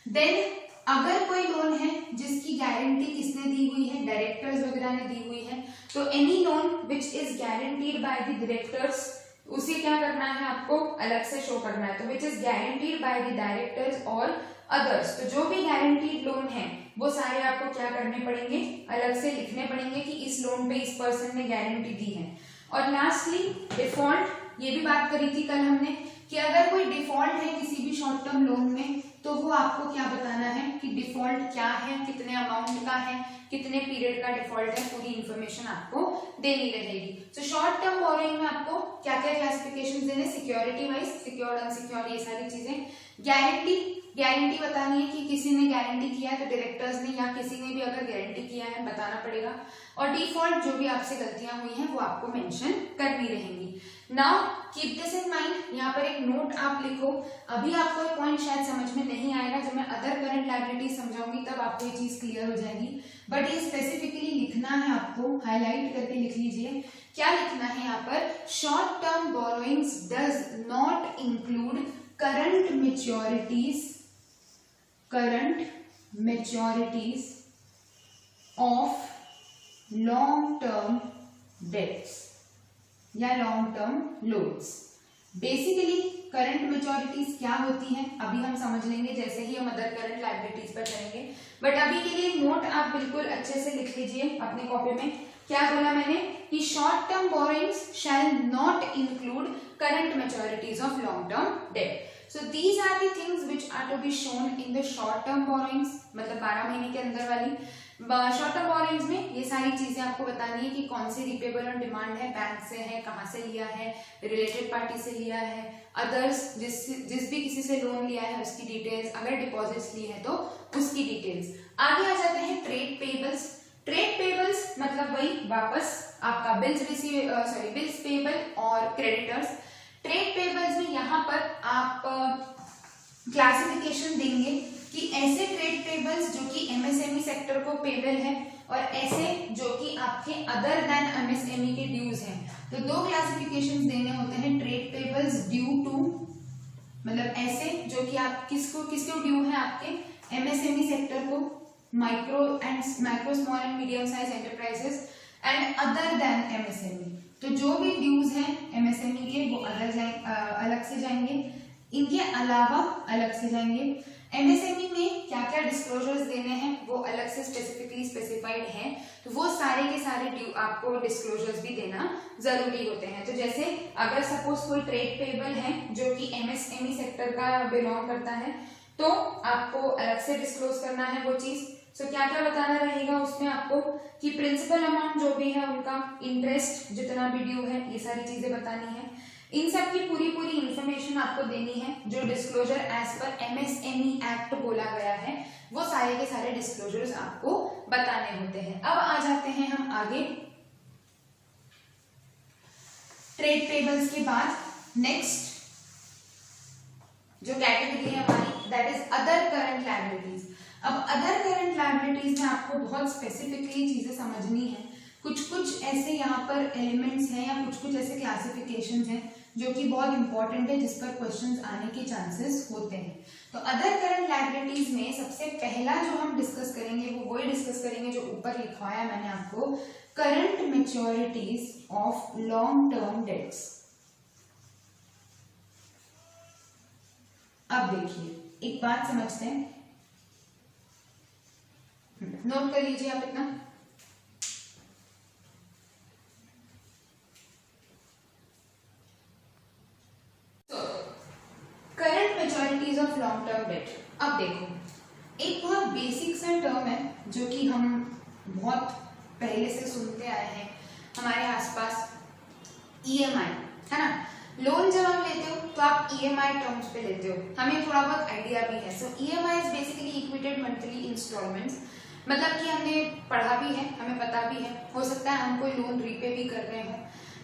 देन अगर कोई लोन है जिसकी गारंटी किसने दी हुई है, डायरेक्टर्स वगैरह ने दी हुई है, तो any loan which is guaranteed by the directors, उसे क्या करना है, आपको अलग से शो करना है। तो which is guaranteed by the directors और अदर्स, तो जो भी गारंटीड लोन है वो सारे आपको क्या करने पड़ेंगे, अलग से लिखने पड़ेंगे कि इस लोन पे इस पर्सन ने गारंटी दी है। और लास्टली डिफॉल्ट, ये भी बात करी थी कल हमने कि अगर कोई डिफॉल्ट है किसी भी शॉर्ट टर्म लोन में, तो वो आपको क्या बताना है कि डिफॉल्ट क्या है, कितने अमाउंट का है, कितने पीरियड का डिफॉल्ट है, पूरी इंफॉर्मेशन आपको देनी रहेगी। तो शॉर्ट टर्म बोरोइंग में आपको क्या क्या क्लासिफिकेशन देने, सिक्योरिटी वाइज, सिक्योर्ड अनसिक्योर्ड, ये सारी चीजें। गारंटी बतानी है कि किसी ने गारंटी किया है तो डायरेक्टर्स ने या किसी ने भी अगर गारंटी किया है बताना पड़ेगा। और डिफॉल्ट जो भी आपसे गलतियां हुई हैं वो आपको मेंशन करनी रहेंगी। Now keep this in mind, यहाँ पर एक नोट आप लिखो। अभी आपको एक पॉइंट शायद समझ में नहीं आएगा, जब मैं अदर करंट लायबिलिटी समझाऊंगी तब आपको ये चीज क्लियर हो जाएगी, बट ये स्पेसिफिकली लिखना है आपको, हाईलाइट करके लिख लीजिए। क्या लिखना है यहाँ पर, short term borrowings does not include current maturities of long term debts या long term loans. Basically current maturities क्या होती हैं अभी हम समझ लेंगे जैसे ही हम अदर करंट लायबिलिटीज पर करेंगे, बट अभी के लिए नोट आप बिल्कुल अच्छे से लिख लीजिए अपने कॉपी में। क्या बोला मैंने कि short term borrowings shall not include current maturities of long term debt. So these are the things which are to be shown in the short term borrowings, मतलब 12 महीने के अंदर वाली शॉर्ट टर्म बोरोइंग्स में ये सारी चीजें आपको बतानी है कि कौन सी रिपेबल ऑन डिमांड है, बैंक से है, कहाँ से लिया है, रिलेटेड पार्टी से लिया है, अदर्स जिस भी किसी से लोन लिया है उसकी डिटेल्स, अगर डिपॉजिट्स ली है तो उसकी डिटेल्स। आगे आ जाते हैं ट्रेड पेबल्स। ट्रेड पेबल्स मतलब वही वापस आपका बिल्स पेबल और क्रेडिटर्स। ट्रेड पेबल्स में यहाँ पर आप क्लासिफिकेशन देंगे कि ऐसे ट्रेड पेबल्स जो कि एमएसएमई सेक्टर को पेबल है और ऐसे जो कि आपके अदर देन एमएसएमई के ड्यूज हैं। तो दो क्लासिफिकेशंस देने होते हैं, ट्रेड पेबल्स ड्यू टू, मतलब ऐसे जो कि आप किसको ड्यू है, आपके एमएसएमई सेक्टर को, micro small and medium size enterprises and other than MSME. तो जो भी ड्यूज हैं एमएसएमई के वो अलग से जाएंगे, इनके अलावा अलग से जाएंगे। एमएसएमई में क्या क्या डिस्क्लोजर्स देने हैं वो अलग से स्पेसिफिकली स्पेसिफाइड है, तो वो सारे के सारे ड्यू आपको डिस्क्लोजर्स भी देना जरूरी होते हैं। तो जैसे अगर सपोज कोई ट्रेड पेबल है जो कि एमएसएमई सेक्टर का बिलोंग करता है तो आपको अलग से डिस्क्लोज करना है वो चीज। सो क्या क्या बताना रहेगा उसमें आपको कि प्रिंसिपल अमाउंट जो भी है उनका, इंटरेस्ट जितना भी ड्यू है, ये सारी चीजें बतानी है। इन सब की पूरी इंफॉर्मेशन आपको देनी है जो disclosure as per MSME act बोला गया है, वो सारे के सारे डिस्क्लोजर्स आपको बताने होते हैं। अब आ जाते हैं हम आगे ट्रेड पेबल्स के बाद नेक्स्ट जो कैटेगरी है हमारी that is other current liabilities. अब अदर करंट लायबिलिटीज में आपको बहुत स्पेसिफिकली चीजें समझनी है। कुछ ऐसे यहाँ पर एलिमेंट्स हैं या कुछ ऐसे क्लासिफिकेशंस हैं जो कि बहुत इंपॉर्टेंट है, जिस पर क्वेश्चंस आने के चांसेस होते हैं। तो अदर करंट लायबिलिटीज में सबसे पहला जो हम डिस्कस करेंगे वो वही डिस्कस करेंगे जो ऊपर लिखा है मैंने आपको, current maturities of long term dates. अब देखिए एक बात समझते हैं, नोट कर लीजिए आप इतना। Current maturities of long term debt. अब देखो एक बहुत बेसिक सा टर्म है जो कि हम बहुत पहले से सुनते आए हैं हमारे आसपास, ईएमआई है ना। लोन जब आप लेते हो तो आप ईएमआई टर्म्स पे लेते हो, हमें थोड़ा बहुत आइडिया भी है। So EMI is basically equated monthly instalments, मतलब कि हमने पढ़ा भी है, हमें पता भी है, हो सकता है हम कोई लोन रीपे भी कर रहे हो।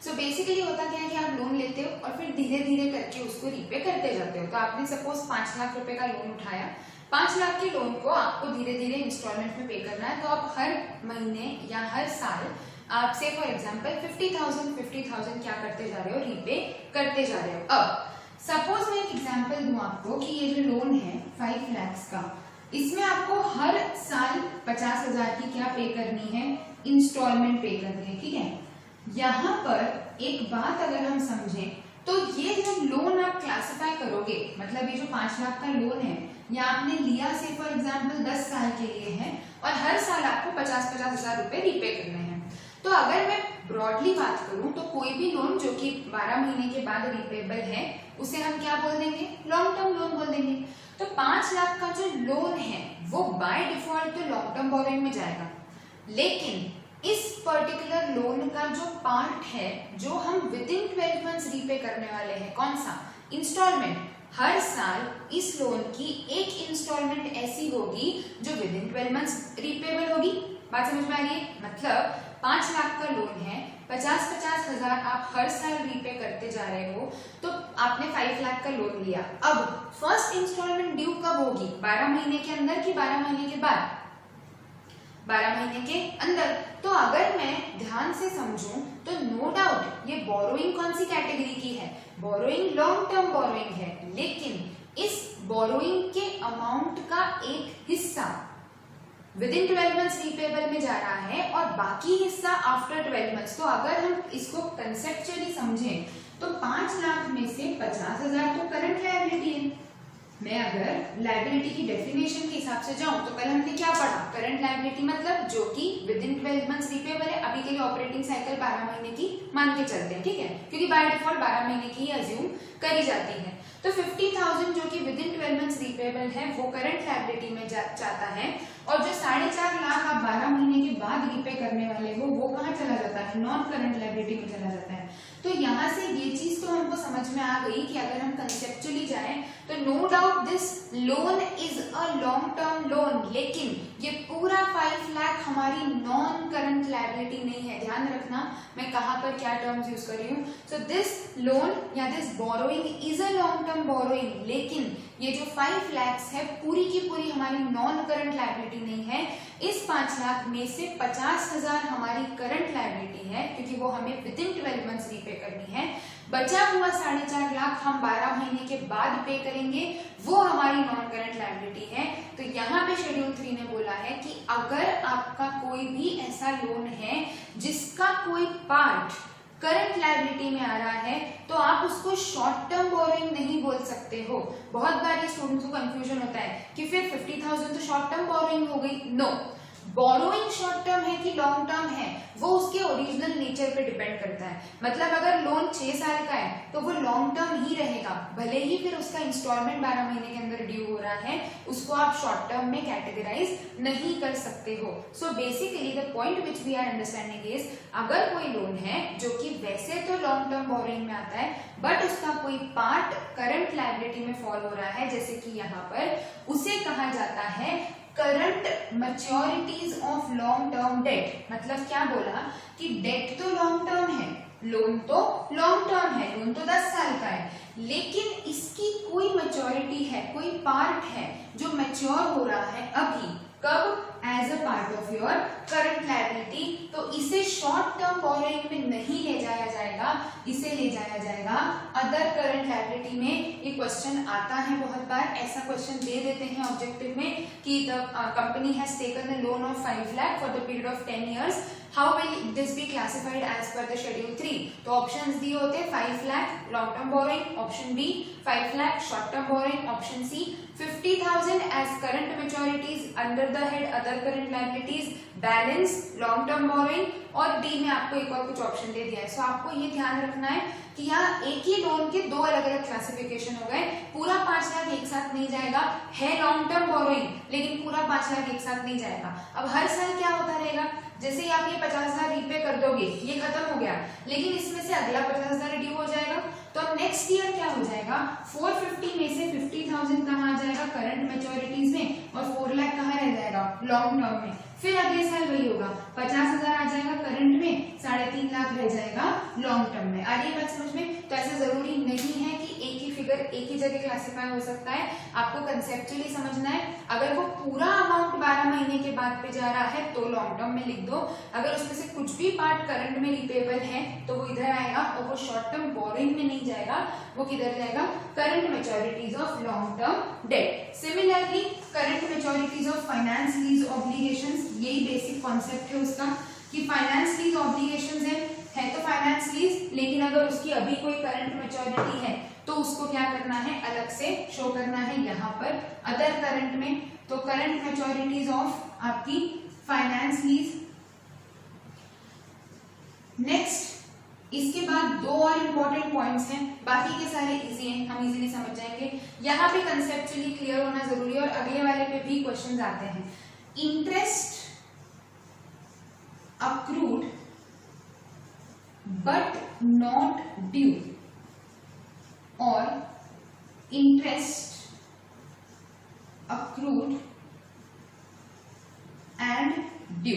सो बेसिकली होता क्या है कि आप लोन लेते हो और फिर धीरे धीरे करके उसको रीपे करते जाते हो। तो आपने सपोज 5 लाख रुपए का लोन उठाया, 5 लाख के लोन को आपको धीरे धीरे इंस्टॉलमेंट में पे करना है। तो आप हर महीने या हर साल आप से फॉर एग्जाम्पल 50,000 क्या करते जा रहे हो, रीपे करते जा रहे हो। अब सपोज मैं एक एग्जाम्पल दूं आपको कि ये जो लोन है 5 लाख का, इसमें आपको हर साल 50,000 की क्या पे करनी है, इंस्टॉलमेंट पे करनी है, ठीक है। यहाँ पर एक बात अगर हम समझें तो ये जो लोन आप क्लासिफाई करोगे, मतलब ये जो 5 लाख का लोन है या आपने लिया से फॉर एग्जाम्पल 10 साल के लिए है और हर साल आपको 50,000 रुपए रीपे करने हैं। तो अगर मैं ब्रॉडली बात करूं तो कोई भी लोन जो कि 12 महीने के बाद रिपेबल है उसे हम क्या बोल देंगे, लॉन्ग टर्म लोन बोल देंगे। तो 5 लाख का जो लोन है वो बाय डिफॉल्ट तो लॉन्ग टर्म बोरोइंग में जाएगा, लेकिन इस पर्टिकुलर लोन का जो पार्ट है जो हम विद इन 12 मंथ्स रीपे करने वाले हैं, कौन सा, इंस्टॉलमेंट, हर साल इस लोन की एक इंस्टॉलमेंट ऐसी होगी जो विद इन 12 मंथ्स रीपेबल होगी। बात समझ में आ रही है? मतलब 5 लाख का लोन है, 50-50 हजार आप हर साल रीपे करते जा रहे हो, तो आपने 5 लाख का लोन लिया। अब फर्स्ट इंस्टॉलमेंट ड्यू कब होगी, 12 महीने के अंदर कि 12 महीने के बाद, 12 महीने के अंदर। तो अगर मैं ध्यान से समझूं तो नो डाउट ये बोरोइंग कौन सी कैटेगरी की है, बोरोइंग लॉन्ग टर्म बोरोइंग है, लेकिन इस बोरोइंग के अमाउंट का एक हिस्सा विद इन 12 मंथ्स रीपेबल में जा रहा है और बाकी हिस्सा आफ्टर 12 मंथ्स। तो अगर हम इसको कंसेप्चुअली समझें तो 5 लाख में से 50,000 तो करंट लायबिलिटी है। मैं अगर लायबिलिटी की डेफिनेशन के हिसाब से जाऊं तो कल हमने क्या पढ़ा, करंट लायबिलिटी मतलब जो कि विद इन 12 मंथ्स रिपेबल है। अभी के लिए ऑपरेटिंग साइकिल 12 महीने की मान के चलते हैं, ठीक है, क्योंकि बाय डिफॉल्ट 12 महीने की ही अज्यूम करी जाती है। तो 50,000 जो कि विद इन 12 मंथ्स रिपेबल है वो करंट लायबिलिटी में जाता है, और जो 4.5 लाख आप 12 महीने के बाद रीपे करने वाले हो वो कहाँ चला जाता है, नॉन करंट लायबिलिटी में चला जाता है। तो यहाँ से ये चीज तो हमको समझ में आ गई कि अगर हम कंसेप्चुअली जाएं तो no doubt this loan is a long term loan, लेकिन ये पूरा 5 लाख हमारी नॉन करंट लायबिलिटी नहीं है। ध्यान रखना मैं कहाँ पर क्या टर्म्स यूज कर रही हूँ। सो दिस लोन या this borrowing is a long term borrowing, लेकिन ये जो 5 लाख है पूरी की पूरी हमारी नॉन करंट लायबिलिटी नहीं है। इस 5 लाख में से 50,000 हमारी करंट लायबिलिटी है क्योंकि वो हमें विद इन 12 मंथ्स रीपे करनी है। बचा हुआ 4.5 लाख हम 12 महीने के बाद पे करेंगे, वो हमारी नॉन करंट लायबिलिटी है। तो यहाँ पे शेड्यूल 3 ने बोला है कि अगर आपका कोई भी ऐसा लोन है जिसका कोई पार्ट करंट लायबिलिटी में आ रहा है तो आप उसको शॉर्ट टर्म बोरोइंग नहीं बोल सकते हो। बहुत बार ये स्टूडेंट्स को कंफ्यूजन होता है कि फिर 50,000 तो शॉर्ट टर्म बोरोइंग हो गई। नो, बोरोइंग शॉर्ट टर्म है कि लॉन्ग टर्म है वो उसके ओरिजिनल नेचर पे डिपेंड करता है। मतलब अगर लोन 6 साल का है तो वो लॉन्ग टर्म ही रहेगा, भले ही फिर उसका इंस्टॉलमेंट 12 महीने के अंदर ड्यू हो रहा है, उसको आप शॉर्ट टर्म में कैटेगराइज नहीं कर सकते हो। So basically the point which we are understanding is, अगर कोई लोन है जो कि वैसे तो लॉन्ग टर्म बोरोइंग में आता है बट उसका कोई पार्ट करंट लायबिलिटी में फॉल हो रहा है, जैसे कि यहाँ पर, उसे कहा जाता है current maturities of long term debt. मतलब क्या बोला कि डेट तो लॉन्ग टर्म है, लोन तो लॉन्ग टर्म है, लोन तो 10 साल का है, लेकिन इसकी कोई मैच्योरिटी है, कोई पार्ट है जो मैच्योर हो रहा है अभी, कब, as a part of your current liability. तो इसे शॉर्ट टर्म बोरोइंग में नहीं ले जाया जाएगा, इसे ले जाया जाएगा अदर करंट लायबिलिटी में। ये क्वेश्चन आता है बहुत बार, ऐसा क्वेश्चन दे देते हैं ऑब्जेक्टिव में कि the company has taken a loan of 5 lakh for the period of 10 years, how will this be classified as per the schedule 3। तो ऑप्शंस दिए होते हैं 5 lakh long term borrowing, option B 5 lakh short term borrowing, option C 50,000 as current maturities under the head other current liabilities, balance long term borrowing, और D में आपको एक और कुछ ऑप्शन दे दिया है। सो आपको ये ध्यान रखना है कि यहाँ एक ही लोन के 2 अलग अलग क्लासिफिकेशन हो गए। पूरा 5 लाख एक साथ नहीं जाएगा, है लॉन्ग टर्म बोरोइंग लेकिन पूरा 5 लाख एक साथ नहीं जाएगा। अब हर साल क्या होता रहेगा, जैसे ही आप ये 50,000 रीपे कर दोगे, ये खत्म हो गया, लेकिन इसमें से अगला 50,000 ड्यू हो जाएगा, तो अब नेक्स्ट ईयर क्या हो जाएगा, 450 में से 50,000 कहाँ आ जाएगा, करंट मैच्योरिटीज में, और 4 लाख कहाँ रह जाएगा, लॉन्ग टर्म में। फिर अगले साल वही होगा, 50,000 आ जाएगा करंट में, 3.5 लाख रह जाएगा लॉन्ग टर्म में। आ रही बात समझ में? तो ऐसा जरूरी नहीं है कि एक ही फिगर एक ही जगह क्लासिफाई हो सकता है, आपको कंसेप्चुअली समझना है। अगर वो पूरा अमाउंट 12 महीने के बाद पे जा रहा है तो लॉन्ग टर्म में लिख दो, अगर उसमें से कुछ भी पार्ट करंट में रिपेबल है तो वो इधर आएगा, और वो शॉर्ट टर्म बोरोइंग में नहीं जाएगा, वो किधर जाएगा, current maturities of long term debt. Similarly current maturities of finance lease obligations, यही बेसिक कॉन्सेप्ट है उसका कि फाइनेंस लीज ऑब्लिगेशंस है तो फाइनेंस लीज, लेकिन अगर उसकी अभी कोई करंट मैच्योरिटी है तो उसको क्या करना है, अलग से शो करना है यहाँ पर अदर करंट में। तो करंट मैच्योरिटीज ऑफ आपकी फाइनेंस लीज नेक्स्ट इसके बाद दो और इंपॉर्टेंट पॉइंट्स हैं, बाकी के सारे इजी हैं, हम इजीली समझ जाएंगे। यहाँ पे कंसेप्चुअली क्लियर होना जरूरी है और अगले वाले पे भी क्वेश्चंस आते हैं। Interest accrued but not due और इंटरेस्ट अक्रूड एंड ड्यू।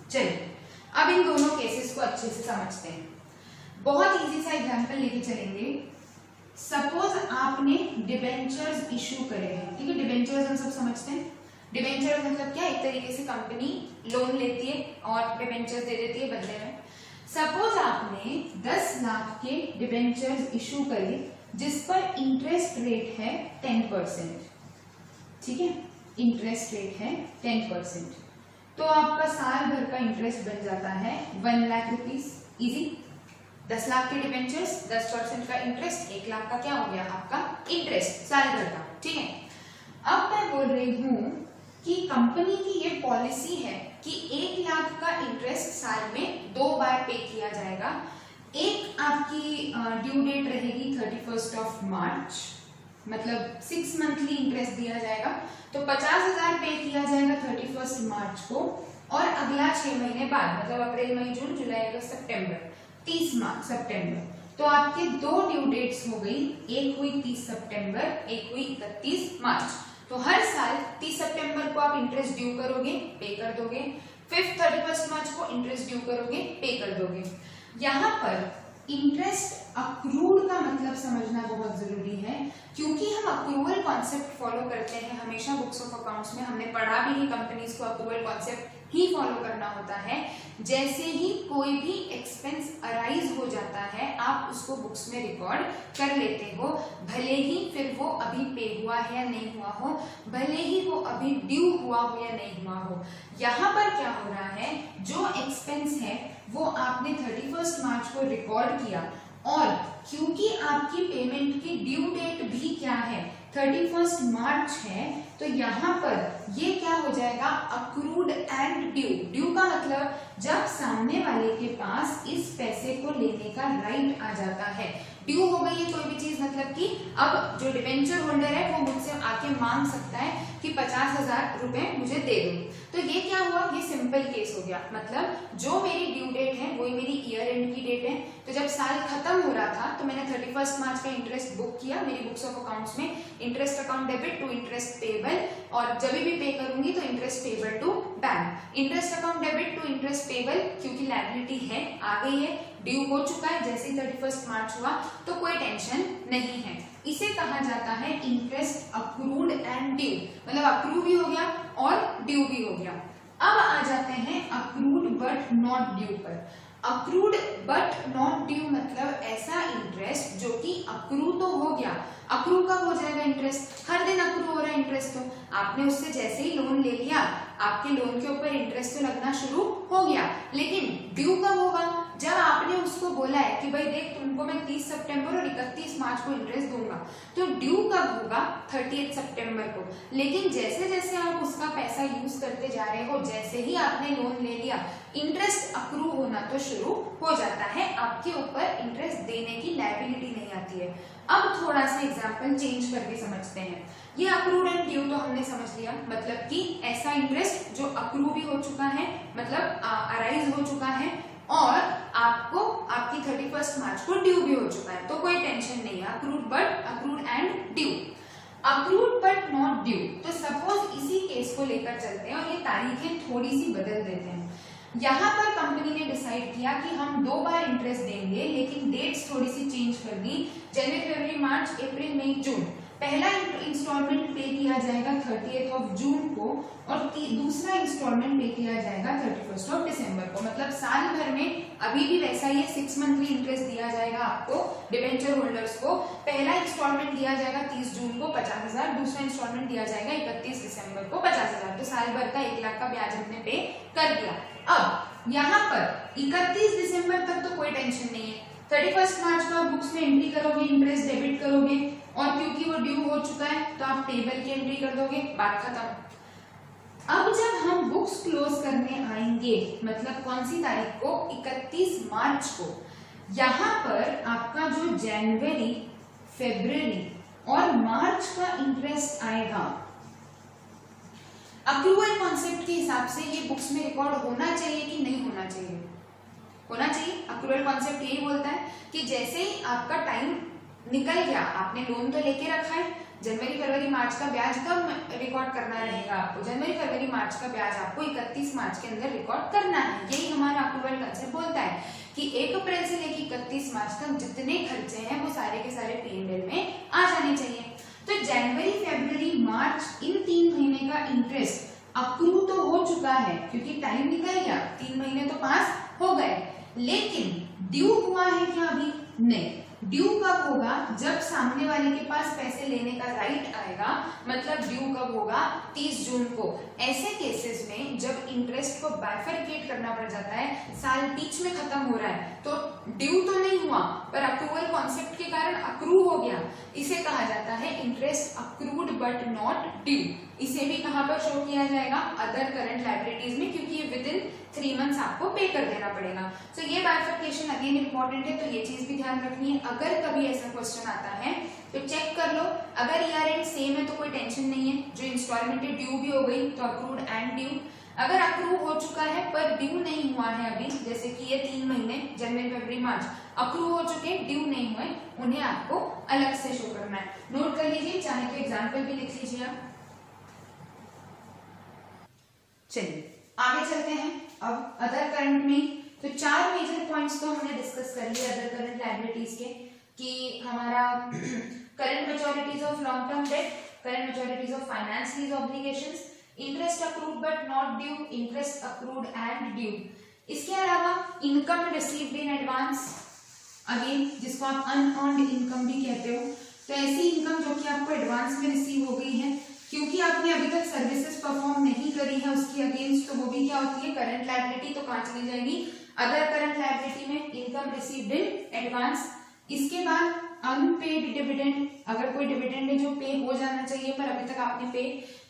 चलिए अब इन दोनों केसेस को अच्छे से समझते हैं। बहुत इजी सा एग्जांपल लेके चलेंगे। सपोज आपने डिबेंचर्स इशू करे हैं, ठीक है। डिबेंचर्स हम सब समझते हैं। डिबेंचर्स मतलब क्या, एक तरीके से कंपनी लोन लेती है और डिबेंचर्स दे देती है बदले में। सपोज आपने 10 लाख के डिबेंचर्स इशू करे जिस पर इंटरेस्ट रेट है 10%, ठीक है। इंटरेस्ट रेट है 10%, तो आपका साल भर का इंटरेस्ट बन जाता है 1 लाख रुपीज। इजी। 10 लाख के डिबेंचर्स, 10% का इंटरेस्ट, 1 लाख का क्या हो गया आपका इंटरेस्ट साल भर का, ठीक है। अब मैं बोल रही हूं कि कंपनी की ये पॉलिसी है कि 1 लाख का इंटरेस्ट साल में 2 बार पे किया जाएगा। एक आपकी ड्यू डेट रहेगी 31 ऑफ मार्च, मतलब 6 मंथली इंटरेस्ट दिया जाएगा, तो 50,000 पे किया जाएगा 31 मार्च को, और अगला 6 महीने बाद मतलब अप्रैल मई जून जुलाई अगस्त सितंबर 30 सितंबर, तो आपके 2 ड्यू डेट्स हो गई, एक हुई 30 सितंबर, एक हुई 31 मार्च। तो हर साल 30 सितंबर को आप इंटरेस्ट ड्यू करोगे, पे कर दोगे, फिर 31 मार्च को इंटरेस्ट ड्यू करोगे, पे कर दोगे। यहाँ पर इंटरेस्ट अक्रूड का मतलब समझना बहुत जरूरी है, क्योंकि हम अक्रूवल कॉन्सेप्ट फॉलो करते हैं हमेशा बुक्स ऑफ अकाउंट्स में। हमने पढ़ा भी है कंपनीज को अक्रूवल कॉन्सेप्ट ही फॉलो करना होता है। जैसे ही कोई भी एक्सपेंस अराइज हो जाता है आप उसको बुक्स में रिकॉर्ड कर लेते हो, भले ही फिर वो अभी पे हुआ है या नहीं हुआ हो, भले ही वो अभी ड्यू हुआ हो या नहीं हुआ हो। यहाँ पर क्या हो रहा है, जो एक्सपेंस है वो आपने 31 मार्च को रिकॉर्ड किया, और क्योंकि आपकी पेमेंट की ड्यू डेट भी क्या है 31 मार्च है, तो यहाँ पर ये क्या हो जाएगा अक्रूड एंड ड्यू। ड्यू का मतलब जब सामने वाले के पास इस पैसे को लेने का राइट आ जाता है। ड्यू हो गई है कोई भी चीज, मतलब कि अब जो डिबेंचर होल्डर है वो मुझसे आके मांग सकता है कि 50,000 रुपए मुझे दे दो। तो ये क्या हुआ, ये सिंपल केस हो गया। मतलब जो मेरी ड्यू डेट है वही मेरी ईयर एंड की डेट है, तो जब साल खत्म हो रहा था तो मैंने 31 मार्च का इंटरेस्ट बुक किया मेरी बुक्स ऑफ अकाउंट्स में, interest account debit to interest payable, और जब भी पे करूंगी तो interest payable to bank. Interest account debit to interest payable, क्योंकि लायबिलिटी है आ गई है, ड्यू हो चुका है, जैसे 31 मार्च हुआ तो कोई टेंशन नहीं है। इसे कहा जाता है इंटरेस्ट अक्रूड एंड ड्यू, मतलब अक्रू भी हो गया और ड्यू भी हो गया। अब आ जाते हैं अक्रूड बट नॉट ड्यू पर। अक्रूड बट नॉट ड्यू मतलब ऐसा इंटरेस्ट जो कि अक्रू तो हो गया। अक्रू कब हो जाएगा इंटरेस्ट, हर दिन अक्रू हो रहा है इंटरेस्ट, तो आपने उससे जैसे ही लोन ले लिया आपके लोन के ऊपर इंटरेस्ट तो लगना शुरू हो गया, लेकिन ड्यू कब होगा, जब आपने उसको बोला है कि भाई देख तुमको मैं 30 सितंबर और 31 मार्च को इंटरेस्ट दूंगा, तो ड्यू कब होगा 30 सितंबर को। लेकिन जैसे जैसे आप उसका पैसा यूज करते जा रहे हो, जैसे ही आपने लोन ले लिया इंटरेस्ट अक्रू होना तो शुरू हो जाता है, आपके ऊपर इंटरेस्ट देने की लायबिलिटी नहीं आती है। अब थोड़ा सा एग्जांपल चेंज करके समझते हैं। ये अक्रूड एंड ड्यू तो हमने समझ लिया, मतलब कि ऐसा इंटरेस्ट जो अक्रू भी हो चुका है, मतलब अराइज हो चुका है, और आपको आपकी 31 मार्च को ड्यू भी हो चुका है, तो कोई टेंशन नहीं है। Accrued and due. Accrued but not due, तो सपोज इसी केस को लेकर चलते हैं और ये तारीखें थोड़ी सी बदल देते हैं। यहाँ पर कंपनी ने डिसाइड किया कि हम 2 बार इंटरेस्ट देंगे, लेकिन डेट्स थोड़ी सी चेंज कर दी, जनवरी फरवरी मार्च अप्रैल मई जून। पहला इंस्टॉलमेंट पे किया जाएगा 30 ऑफ जून को, और दूसरा इंस्टॉलमेंट पे किया जाएगा 31 ऑफ दिसंबर को। मतलब साल भर में अभी भी वैसा ही 6 मंथली इंटरेस्ट दिया जाएगा आपको डिबेंचर होल्डर्स को। पहला इंस्टॉलमेंट दिया जाएगा 30 जून को 50,000, दूसरा इंस्टॉलमेंट दिया जाएगा 31 दिसंबर को 50,000, तो साल भर का 1 लाख का ब्याज हमने पे कर दिया। अब यहाँ पर 31 दिसंबर तक तो कोई टेंशन नहीं है, 31 मार्च को आप बुक्स में एंट्री करोगे, इंटरेस्ट डेबिट करोगे, और क्योंकि वो ड्यू हो चुका है तो आप टेबल की एंट्री कर दोगे, बात खत्म। अब जब हम बुक्स क्लोज करने आएंगे, मतलब कौन सी तारीख को, 31 मार्च को, यहाँ पर आपका जो जनवरी, फरवरी और मार्च का इंटरेस्ट आएगा, अक्रूवल कॉन्सेप्ट के हिसाब से ये बुक्स में रिकॉर्ड होना चाहिए कि नहीं होना चाहिए? होना चाहिए। अक्रूवल कॉन्सेप्ट यही बोलता है कि जैसे ही आपका टाइम निकल गया, आपने लोन तो लेके रखा है, जनवरी फरवरी मार्च का ब्याज कब रिकॉर्ड करना रहेगा आपको? जनवरी फरवरी मार्च का ब्याज आपको 31 मार्च के अंदर रिकॉर्ड करना है। यही हमारा अक्रूवल कॉन्सेप्ट बोलता है कि 1 अप्रैल से लेकर 31 मार्च तक जितने खर्चे हैं वो सारे के सारे P&L में आ जाने चाहिए। तो जनवरी फरवरी मार्च इन 3 महीने का इंटरेस्ट अक्रू तो हो चुका है क्योंकि टाइम निकल गया, 3 महीने तो पास हो गए, लेकिन ड्यू हुआ है क्या? अभी नहीं। ड्यू कब होगा? जब सामने वाले के पास पैसे लेने का राइट आएगा, मतलब ड्यू कब होगा? 30 जून को। ऐसे केसेस में जब इंटरेस्ट को बाइफरकेट करना पड़ जाता है, साल बीच में खत्म हो रहा है, तो ड्यू तो नहीं हुआ पर अक्रूवल कॉन्सेप्ट के कारण अक्रू हो गया, इसे कहा जाता है interest accrued but not due. इसे भी कहां पर शो किया जाएगा? अदर करंट लायबिलिटीज में, क्योंकि ये विद इन 3 मंथ्स आपको पे कर देना पड़ेगा। तो ये बाइफरकेशन अगेन इंपॉर्टेंट है, तो ये चीज भी ध्यान रखनी है। अगर कभी ऐसा क्वेश्चन आता है तो चेक कर लो, अगर ईयर एंड सेम है तो कोई टेंशन नहीं है, जो इंस्टॉलमेंट ड्यू भी हो गई तो अक्रूड एंड ड्यू। अगर अक्रू हो चुका है पर ड्यू नहीं हुआ है अभी, जैसे कि ये 3 महीने जनवरी फरवरी मार्च अक्रू हो चुके, ड्यू नहीं हुए, उन्हें आपको अलग से शो करना है। नोट कर लीजिए, चाहे तो एग्जाम्पल भी लिख लीजिए आप। चलिए आगे चलते हैं। अब अदर करंट में तो 4 मेजर पॉइंट्स तो हमने डिस्कस कर लिए अदर करंट लायबिलिटीज के, कि हमारा current maturities of long term debt, current maturities of finance lease obligations, interest accrued but not due, interest accrued and due. इसके अलावा income received in advance, again जिसको आप अनअर्न्ड इनकम भी कहते हो, तो ऐसी इनकम जो कि आपको एडवांस में रिसीव हो गई है क्योंकि आपने अभी तक सर्विसेज परफॉर्म नहीं करी है उसकी अगेंस्ट, तो वो भी क्या होती है? Current liability. तो कहां चली जाएगी? अदर करंट लायबिलिटी में, इनकम रिसीव्ड इन एडवांस। इसके बाद अनपेड डिविडेंड, अगर कोई डिविडेंड है जो पे हो जाना चाहिए पर अभी तक आपने पे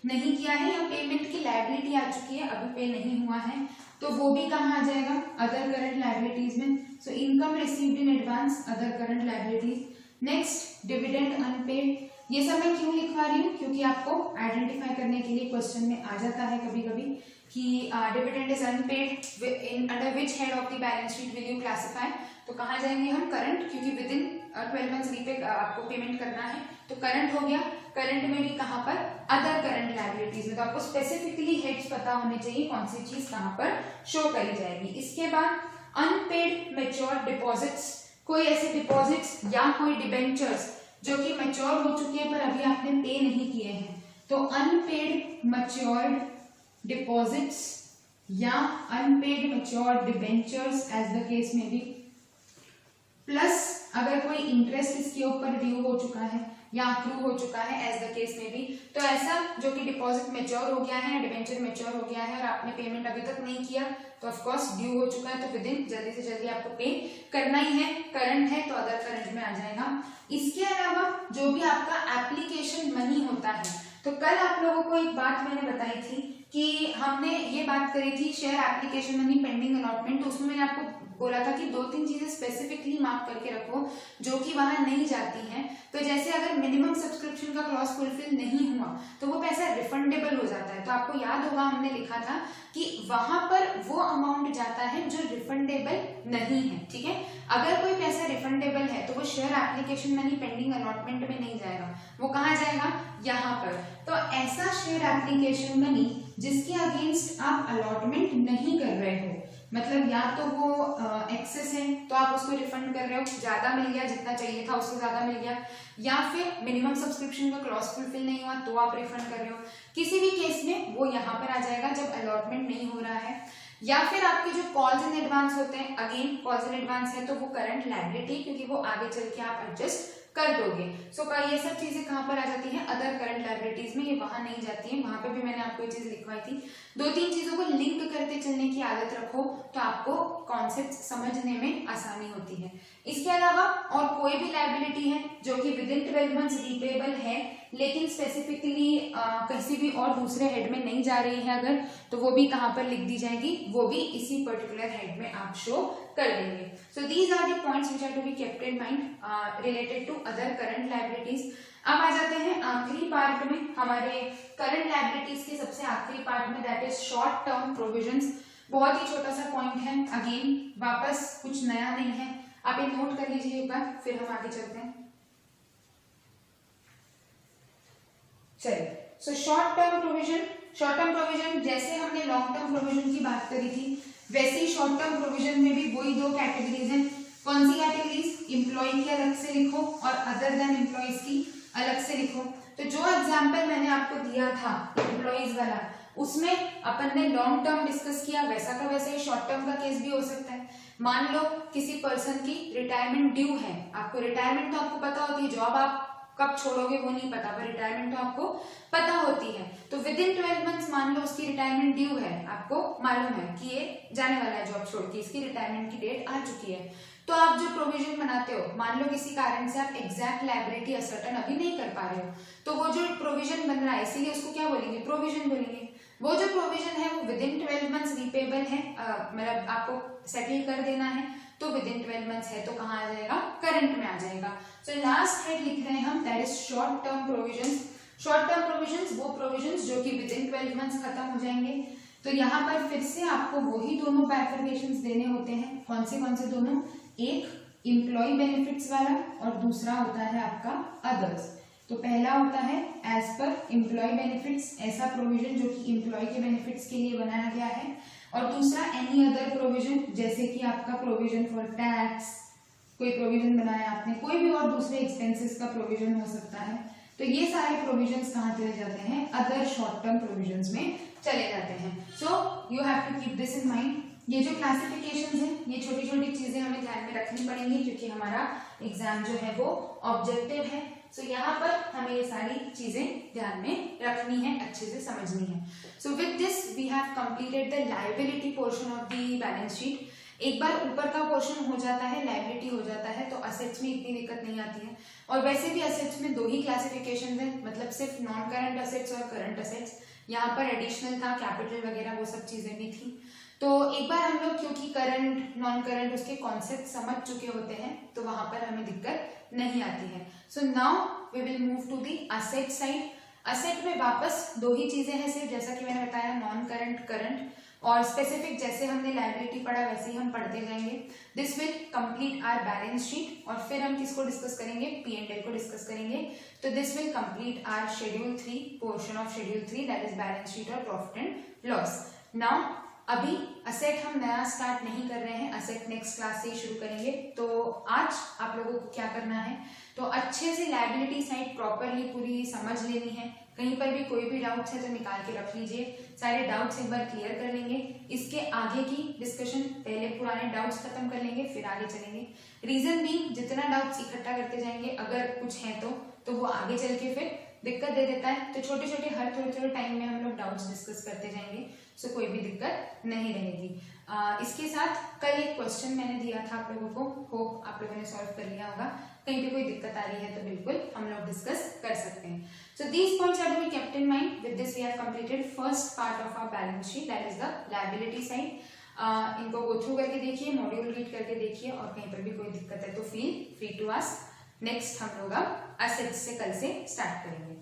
नहीं किया है या पेमेंट की लायबिलिटी आ चुकी है अभी पे नहीं हुआ है, तो वो भी कहाँ आ जाएगा? अदर करंट लायबिलिटीज में। So income received in advance, other current liabilities. Next dividend unpaid. ये सब मैं क्यों लिखवा रही हूँ? क्योंकि आपको आइडेंटिफाई करने के लिए क्वेश्चन में आ जाता है कभी कभी कि dividend is unpaid in under which head of the balance sheet will you classify. तो कहाँ जाएंगे हम? करंट, क्योंकि विद इन 12 मंथ्स रीपे आपको पेमेंट करना है, तो करंट हो गया। करंट में भी कहाँ पर? अदर करंट लायबिलिटीज में। तो आपको स्पेसिफिकली हेड्स पता होने चाहिए कौन सी चीज कहाँ पर शो करी जाएगी। इसके बाद अनपेड मैच्योर डिपॉजिट्स, कोई ऐसे डिपॉजिट्स या कोई डिबेंचर्स जो कि मैच्योर हो चुके हैं पर अभी आपने पे नहीं किए हैं, तो अनपेड मैच्योर्ड डिपॉजिट्स या unpaid matured debentures as the case में भी, प्लस अगर कोई इंटरेस्ट इसके ऊपर ड्यू हो चुका है या अक्रू हो चुका है एज द केस में भी, तो ऐसा जो कि डिपॉजिट मैच्योर हो गया है या डिबेंचर मैच्योर हो गया है और आपने पेमेंट अभी तक नहीं किया, तो ऑफ कोर्स ड्यू हो चुका है, तो विद इन जल्दी से जल्दी आपको पे करना ही है। करंट है तो अदर करंट में आ जाएगा। इसके अलावा जो भी आपका एप्लीकेशन मनी होता है, तो कल आप लोगों को एक बात मैंने बताई थी कि हमने ये बात करी थी share application money pending allotment, तो उसमें मैंने आपको बोला था कि 2-3 चीजें स्पेसिफिकली मार्क करके रखो जो कि वहां नहीं जाती हैं। तो जैसे अगर मिनिमम सब्सक्रिप्शन का क्लॉज फुलफिल नहीं हुआ तो वो पैसा रिफंडेबल हो जाता है। तो आपको याद होगा हमने लिखा था कि वहां पर वो अमाउंट जाता है जो रिफंडेबल नहीं है, ठीक है। अगर कोई पैसा रिफंडेबल है तो वो share application money pending allotment में नहीं जाएगा, वो कहाँ जाएगा? यहाँ पर। तो ऐसा शेयर एप्लीकेशन मनी जिसके अगेंस्ट आप अलॉटमेंट नहीं कर रहे हो, मतलब या तो वो एक्सेस है तो आप उसको रिफंड कर रहे हो, ज्यादा मिल गया, जितना चाहिए था उससे ज्यादा मिल गया, या फिर मिनिमम सब्सक्रिप्शन का क्लॉज फुलफिल नहीं हुआ तो आप रिफंड कर रहे हो, किसी भी केस में वो यहाँ पर आ जाएगा जब अलॉटमेंट नहीं हो रहा है। या फिर आपके जो कॉल्स इन एडवांस होते हैं, अगेन कॉल्स इन एडवांस है तो वो करंट लायबिलिटी, क्योंकि वो आगे चल के आप एडजस्ट कर दोगे। सो ये सब चीजें कहाँ पर आ जाती हैं? अदर करंट लायबिलिटीज में, ये वहां नहीं जाती है। वहां पे भी मैंने आपको ये चीज लिखवाई थी। 2-3 चीजों को लिंक करते चलने की आदत रखो तो आपको कॉन्सेप्ट समझने में आसानी होती है। इसके अलावा और कोई भी लायबिलिटी है जो कि विद इन 12 मंथ्स रीपेबल है लेकिन स्पेसिफिकली किसी भी और दूसरे हेड में नहीं जा रही है अगर, तो वो भी कहाँ पर लिख दी जाएगी, वो भी इसी पर्टिकुलर हेड में आप शो कर देंगे। So these are the points which are to be kept in mind related to other current liabilities. अब आ जाते हैं आखिरी पार्ट में, हमारे करंट लायबिलिटीज के सबसे आखिरी पार्ट में, that is short term provisions. बहुत ही छोटा सा पॉइंट है, अगेन वापस कुछ नया नहीं है, आप ये नोट कर लीजिए एक बार, फिर हम आगे चलते हैं। चलिए, सो शॉर्ट टर्म प्रोविजन जैसे हमने लॉन्ग टर्म प्रोविजन की बात करी थी, वैसे ही शॉर्ट टर्म प्रोविजन में भी वही दो कैटेगरीज हैं। कौन सी कैटेगरीज? एम्प्लॉय की अलग से लिखो और अदर देन एम्प्लॉयज की अलग से लिखो। तो जो एग्जाम्पल मैंने आपको दिया था एम्प्लॉयज वाला, उसमें अपन ने लॉन्ग टर्म डिस्कस किया, वैसा का वैसा ही शॉर्ट टर्म का केस भी हो सकता है। मान लो किसी पर्सन की रिटायरमेंट ड्यू है, आपको रिटायरमेंट तो आपको पता होती है, जॉब आप कब छोड़ोगे वो नहीं पता, पर रिटायरमेंट तो आपको पता होती है। तो विद इन 12 मंथ्स मान लो उसकी रिटायरमेंट ड्यू है, आपको मालूम है कि ये जाने वाला है जॉब छोड़ के, इसकी रिटायरमेंट की डेट आ चुकी है, तो आप जो प्रोविजन बनाते हो, मान लो किसी कारण से आप एग्जैक्ट लायबिलिटी असर्टन अभी नहीं कर पा रहे हो, तो वो जो प्रोविजन बन रहा है, इसीलिए उसको क्या बोलेंगे? प्रोविजन बोलेंगे। वो जो प्रोविजन है वो विद इन 12 मंथ्स रिपेबल है, मतलब आपको सेटल कर देना है, तो विद इन 12 मंथ्स है तो कहाँ आ जाएगा? करंट में आ जाएगा। सो लास्ट हेड लिख रहे हैं हम, that is short term provisions. Short term provisions वो प्रोविजंस जो कि विद इन 12 मंथ्स खत्म हो जाएंगे। तो यहाँ पर फिर से आपको वही दोनों बाइफरकेशंस देने होते हैं। कौन से दोनों? एक एम्प्लॉय बेनिफिट्स वाला और दूसरा होता है आपका अदर्स। तो पहला होता है एज पर एम्प्लॉय बेनिफिट्स, ऐसा प्रोविजन जो कि एम्प्लॉय के बेनिफिट्स के लिए बनाया गया है, और दूसरा एनी अदर प्रोविजन, जैसे कि आपका प्रोविजन फॉर टैक्स, कोई प्रोविजन बनाया आपने, कोई भी और दूसरे एक्सपेंसेस का प्रोविजन हो सकता है। तो ये सारे प्रोविजंस कहाँ चले जाते हैं? अदर शॉर्ट टर्म प्रोविजंस में चले जाते हैं। So you have to keep this in mind. ये जो क्लासिफिकेशंस हैं, ये छोटी छोटी चीजें हमें ध्यान में रखनी पड़ेंगी क्योंकि हमारा एग्जाम जो है वो ऑब्जेक्टिव है। सो यहाँ पर हमें ये सारी चीजें ध्यान में रखनी है, अच्छे से समझनी है। So with this we have completed the liability portion of the balance sheet. एक बार ऊपर का पोर्शन हो जाता है, लायबिलिटी हो जाता है, तो असेट्स में इतनी दिक्कत नहीं आती है। और वैसे भी असेट्स में दो ही क्लासिफिकेशन है, मतलब सिर्फ नॉन करंट असेट्स और करंट असेट्स। यहाँ पर एडिशनल था कैपिटल वगैरह, वो सब चीजें भी थी। तो एक बार हम लोग क्योंकि करंट नॉन करंट उसके कॉन्सेप्ट समझ चुके होते हैं, तो वहां पर हमें दिक्कत नहीं आती है। So now we will move to the asset side. Asset में वापस दो ही चीजें हैं सिर्फ, जैसा कि मैंने बताया, नॉन करंट, करंट, और स्पेसिफिक जैसे हमने लायबिलिटी पढ़ा वैसे ही हम पढ़ते जाएंगे। This will complete our balance sheet, और फिर हम किसको डिस्कस करेंगे? P&L को डिस्कस करेंगे। तो this will complete our schedule 3 portion of schedule 3, that is balance sheet और प्रॉफिट एंड लॉस। नाउ अभी असेट हम नया स्टार्ट नहीं कर रहे हैं, असेट नेक्स्ट क्लास से ही शुरू करेंगे। तो आज आप लोगों को क्या करना है, तो अच्छे से लायबिलिटी साइड प्रॉपरली पूरी समझ लेनी है। कहीं पर भी कोई भी डाउट्स है तो निकाल के रख लीजिए, सारे डाउट्स एक बार क्लियर कर लेंगे। इसके आगे की डिस्कशन पहले पुराने डाउट्स खत्म कर लेंगे, फिर आगे चलेंगे। रीजन भी जितना डाउट्स इकट्ठा करते जाएंगे, अगर कुछ है तो वो आगे चल के फिर दिक्कत दे देता है। तो छोटे छोटे हर थोड़े टाइम में हम लोग डाउट्स डिस्कस करते जाएंगे, सो कोई भी दिक्कत नहीं रहेगी। इसके साथ कल एक क्वेश्चन मैंने दिया था आप लोगों को, होप आप लोगों ने सॉल्व कर लिया होगा। कहीं पे कोई दिक्कत आ रही है तो बिल्कुल हम लोग डिस्कस कर सकते हैं। So these points are to be kept in mind. With this we have completed first part of our balance sheet, that is the liability side. इनको गो थ्रू करके देखिए, मॉड्यूल रीड करके देखिए, और कहीं पर भी कोई दिक्कत है तो feel free to ask. Next हम लोग अब असेट्स से कल से स्टार्ट करेंगे।